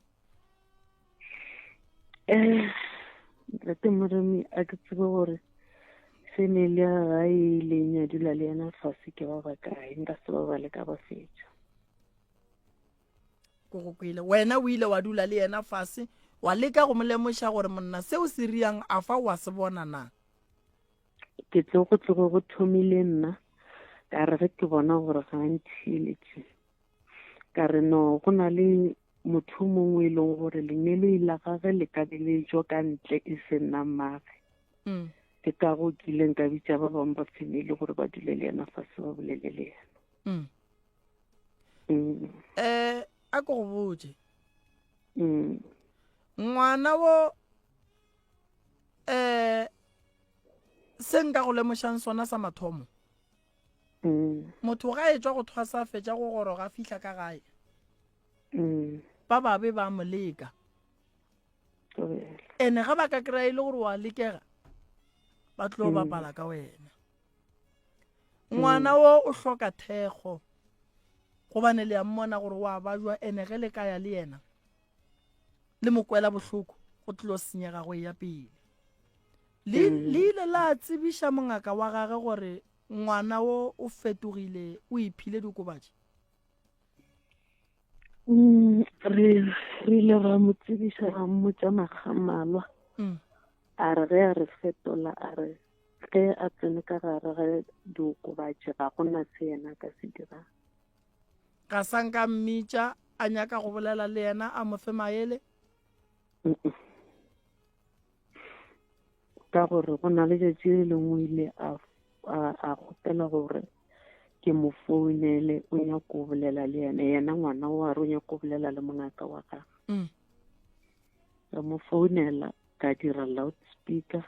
ntate Moremi a ke tsebe gore family ya gae leng ya dula le yena fase ke ba bakae nka se ba bale ka ba fetša ko go kwile wena o ile wa dula le yena fase wa leka go mo lemoša gore monna seo se riang a fa wa se bona na ke tlogo go thomile nna ka re ge ke bona gore ga nthiletse ka re no go na le motho mongwe e leng gore lenyelo ile gage le ka beletswa ka ntle e se nna mmage ke ka go kileng ka bitša ba bangwe ba family gore ba dule le yena fase ba bolele le yena a ko go botse ngwana wo se nka go lemošang sona sa mathomo motho ga e tswa go thwasa fetša go goroga fihla ka gae ba babe ba mo leka ene ga ba ka kry-a e le gore wa lekega ba tlo bapala ka wena ngwana wo o hloka thekgo gobane le ya mmona gore wa ba jwa ene ge le kaya le yena le mokwela bohloko go tlo senyega go ya pele le ile la tsebiša mongaka wa gage gore ngwana wo o fetogile o iphile dikobatši re ile ra mo tsebiša ra mmotša magamalwa a re ge a re fetola a re ge a tsene ka gare ga diokobatši ga gona se yena ka se dirang ga sanka mmitša a nyaka go bolela le yena a mo fe maele ka gore go na le tšatši le lengwe ile a kgopela gore ke mo founele o nyaka go bolela le yena ngwana o a re o nyaka go bolela le mongaka wa gage ka mo founela ka dira loud speaker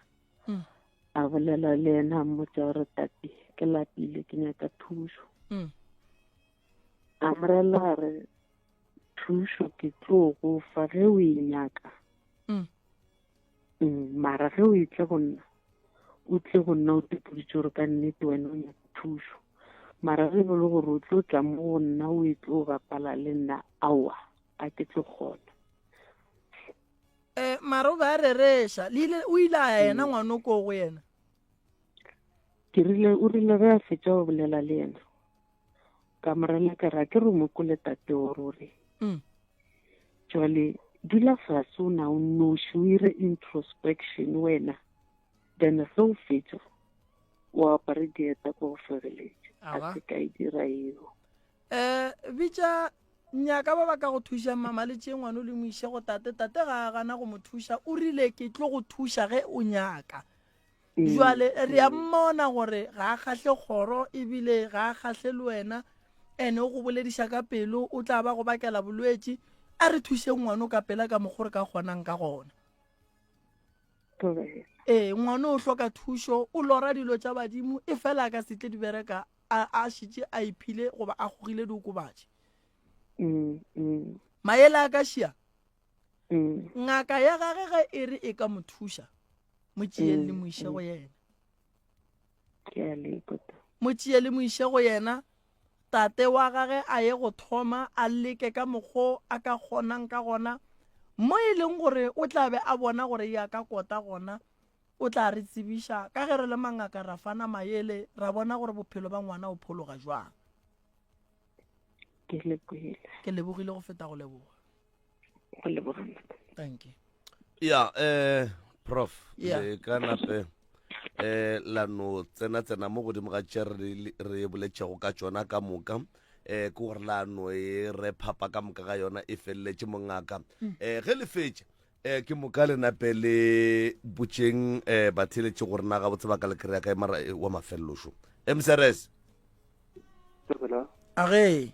a bolela le yena a mmotša gore tate ke lapile ke nyaka thušo a morela re thušo ke tlo go fa ge o e nyaka mara ge o itle go nna o tle go nna o tepoditse gore ka nnete wena o nyaka thušo mara ge bo le gore o tlo tla mo go nna o e tlo bapala le nna aowa a ke tlo kgona mara o ba rereša o ile a yena ngwana o ko go yena o rile ge a fetša go bolela le yena ka morela ka ra ke re mokole tate o rore jwale dula fase o na o noši o ire introspection wena then ge o fetša o apare dieta ko go fegeletše a se ka e dira eo bitša nyaka ba ba ka go thuša mama le tšee ngwane o le moiše go tate ga a gana go mo thuša o rile ke tlo go thuša ge o nyaka jwale re a mmona gore ga a kgahle kgoro ebile ga a kgahle le wena ene o go bolediša ka pelo o tla ba go bakela bolwetši a re thušeng ngwane o ka pela ka mokgore ka kgonang ka gona ngwane o hloka thušo o lora dilo tša badimo e fela ka setle di bereka a šitše a iphile goba a gogile diokobatši maele a ka šia ngaka ya gage ge e re e ka mo thuša mo tšee le moiše go yena mo tšee le moiše go yena tate wa gage a ye go thoma a leke ka mokgwa a ka kgonang ka gona mo e leng gore o tla be a bona gore ya ka kota gona o tla re tsebiša ka ge re le mangaka ra fana maele ra bona gore bophelo ba ngwana o phologa jwang ke lebogile go feta go leboga thank you prof le ka nape lano tsena mo godimo ga tše re boletšego ka tšona ka moka ke gore lano e re phapa ka moka ga yona e feleletše mongaka ge le fetše ke moka le nape le botšeng batheletše gore na ga botse ba ka le kry-a kae mara wa mafellošo mcrs age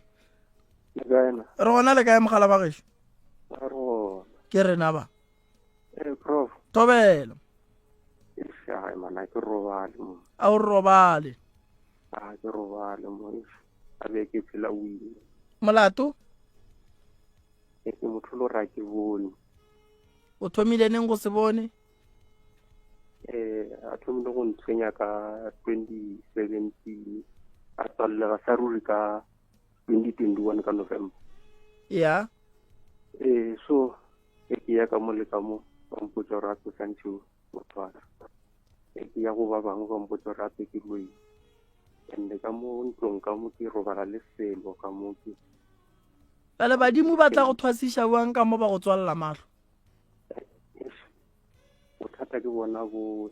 re gona le kae mogala ba gešo ke rena ba prof tobelo ai mana ke robale mo a o robale ke robale mo a be ke phela o ile molato ke motho lo ra ke bone o thomile neng go se bone a thomile go ntshwenya ka 2017 a tsallega sa ruri ka 2021 ka November so ke ya ka mo le ka mo mpotsa ra go santšho motwana ke ya go ba bangwe ba mpotsa ra ke loyi ende ka mo ntlong ka mo ke robala le selo ka mo ke bale badimo ba tla go thwasiša buang ka mo ba go tswalela mahlo bothata ke bona go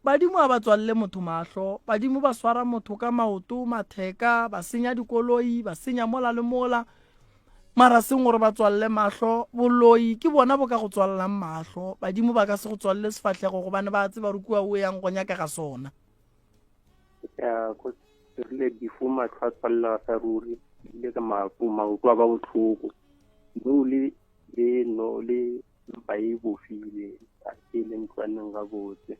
badimo a ba tswalle motho mahlo badimo ba swara motho ka maoto matheka ba senya dikoloi ba senya mola le mola mara seng gore ba tswalle mahlo boloi ke bona bo ka go tswallang mahlo badimo ba ka se go tswalle sefatlhego gobane ba tse ba rukua o yang go nyaka ga sona go rile difuma tshwalla sa ruri le ka maoto ba botlhoko mo le e no le mpa e bofile a ke le ntlwaneng ga botse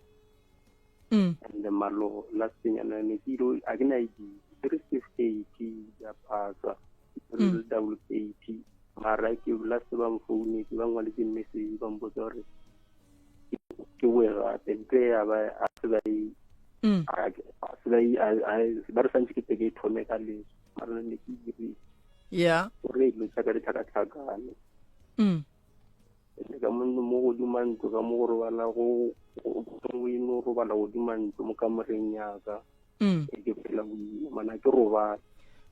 and the malo la senyana ne ke ilo a ke na ID 358 ya pasa WAT mara ke la se ba mfoune ke ba ngwale ke message ba mbotsa gore ke wega tente ya ba a se ba ba re santse ke teke thome ka le mara ne ke dire ya gore lo tsaka di thakathakane ka mo go dimantlo ka mo go robala go ino robala go dimantlo mo kamoreng yaka ke phela go mana ke robala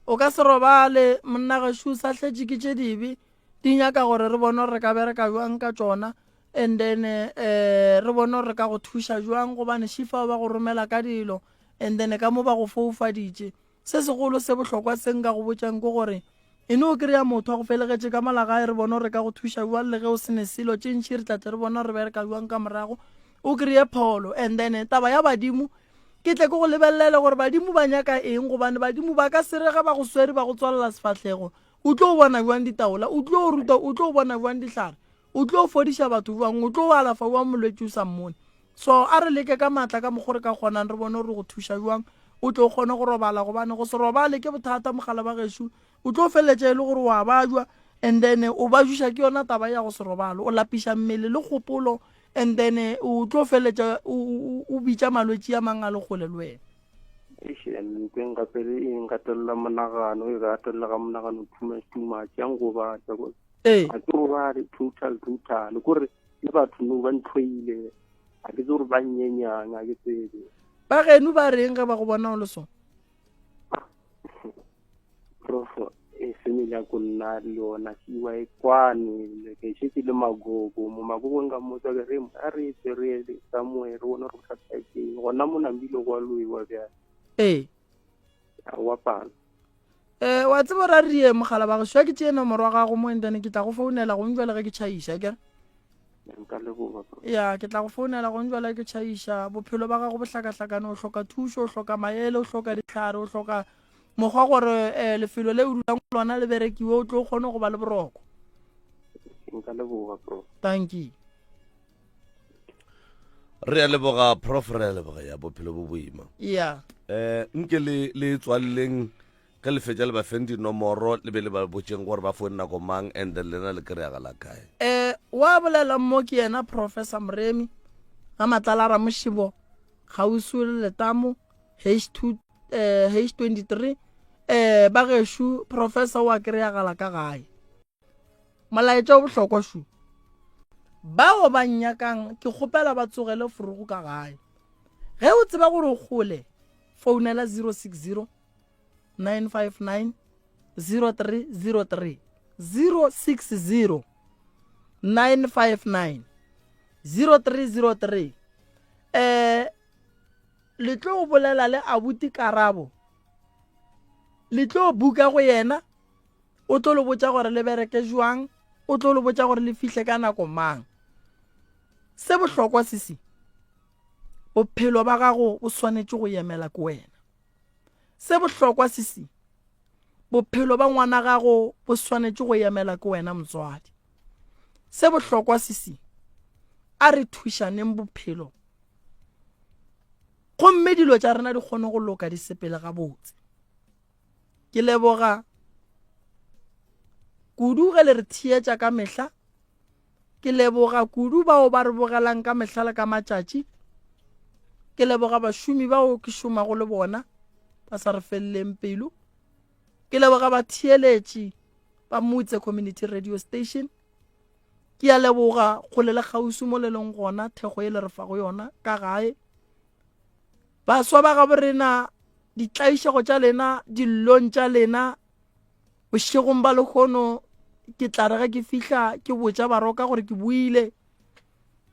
o ka se robale monna ga shu sa tletse ke tše dibe di nyaka gore re bone re ka bereka jwang ka tsona and then re bone re ka go thuša jwang gobane shifa ba go romela ka dilo and then ka mo ba go foufaditše se segolo se bohlokwa se nka go botšang ke gore ene o kry-a motho a go felegetše ka malagae re bone re ka go thuša jwang le ge o sene selo tše ntšhi re tlatle re bone re bereka jwang ka morago o kry-e pholo and then taba ya badimo ke tle ke go lebelele gore badimo ba nyaka eng gobane badimo ba ka serega ba go swere ba go tswalela sefatlhego o tlo bona jwang ditaola o tlo ruta o tlo bona jwang dihlare o tlo fodiša batho jwang o tlo alafa wa molwetse o sa mmone so a re leke ka matla ka mogore ka kgonang re bone re go thuša jwang o tlo kgone go robala gobane go se robale ke bothata mogala ba gešo o tlo feletša e le gore wa bajwa and then o bajuša ke yona taba ya go se robale o lapiša mmele le kgopolo and then o tlo feletša o bitša malwetse a mang a le kgole le wena ke nka pele e nkatelela monagano e gatelela ga monagano tumatši yang go batla a ke robale total kore le batho no ba ntlhoile a ke tse gore ba nnyenyang a ke tsebe ba geno ba reng ge ba go bona o le sone profo e semile ya ko nna le yona kiwa e kwane ke šetse le magogo mo magogong ka motsa ke re a re tsere somewhere re bona re bothata keng gona mo nambile go loiwa bja wa pana wa tsebo ra rie mogala ba go swa ke tšee nomoro wa gago mo entene ke tla go founela go njwa le ge ke tšhaiša kere ya ke tla go founela go njwa le ke tšhaiša bophelo ba gago bo hlakahlakane o hloka thušo o hloka maele o hloka dihlare o hloka mokgwa gore lefelo le o dulang lona le berekiwe o tlo kgone go ba le boroko thank you re a leboga prof re a leboga ya bophelo bo boima ya nke le tswaleleng ka lefetša le ba feng dinomoro le be le ba botšeng gore ba fone nako mang and then lena le kry-aga la kae wa bolela mo ke yena professor Moremi ga matlala ra mošibo gausu le letamo H23 ba gešo professor wa kry-agala ka gae molaetša o bohlokwa shu bao ba nnyakang ke kgopela ba tsogele furugu ka gae ge o tseba gore o kgole founela 060 959 0303 060 959 0303 le tlo go bolela le abuti Karabo le tlo buka go yena o tlo le botša gore le bereke jwang o tlo le botša gore le fihle ka nako mang se bohlokwa sisi bophelo ba gago o swanetše go emela ke wena se bohlokwa sisi bophelo ba ngwana gago bo swanetše go emela ke wena motswadi se bohlokwa sisi a re thušaneng bophelo gomme dilo tša rena di kgone go loka di sepele ga botse ke leboga kudu ge le re thietša ka mehla ke leboga kudu bao ba re bogelang ka mehla le ka matšatši ke leboga bašomi bao ke šomago le bona ba sa re feleleng pelo ke leboga batheeletši ba Motse Community Radio Station ke a leboga kgole le kgausu mo le leng gona thego e le re fa go yona ka gae baswa ba ga borena ditlaišego tša lena dillong tša lena bošegong ba lekgono ke tla re ge ke fihla ke botša baroka gore ke buile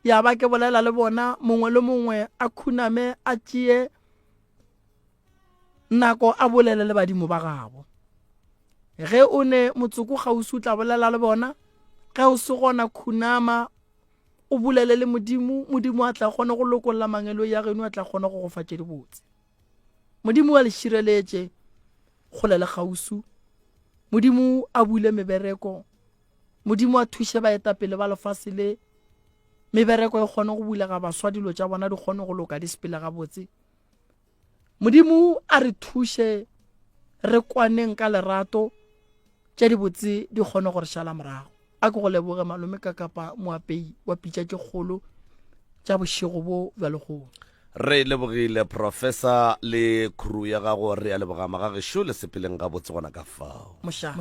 ya ba ke bolela le bona mongwe le mongwe a khuname a tšee nako a bolele le badimo ba gabo ge o ne motsoko kgausi o tla bolela le bona ge o se gona khunama o bolele le modimo a tla kgone go lokolla mangelo ya geno a tla kgone go go fa tše dibotse modimo a le šireletše kgole le kgausu modimo a bule mebereko modimo a thushe baetapele ba lefase le mebereko e kgone go bulega baswa dilo tša bona di kgone go loka di sepela gabotse. Modimo a re thushe re kwaneng ka lerato tša di botse di kgone gore šala morago. A ke go leboge malome ka kapa moapei wa pitša ke kgolo tša bošego bo bja legolo. Re lebogile Professor le crew ya gago, re a leboga magagešo le sepeleng gabotse gona ka fao. Moša.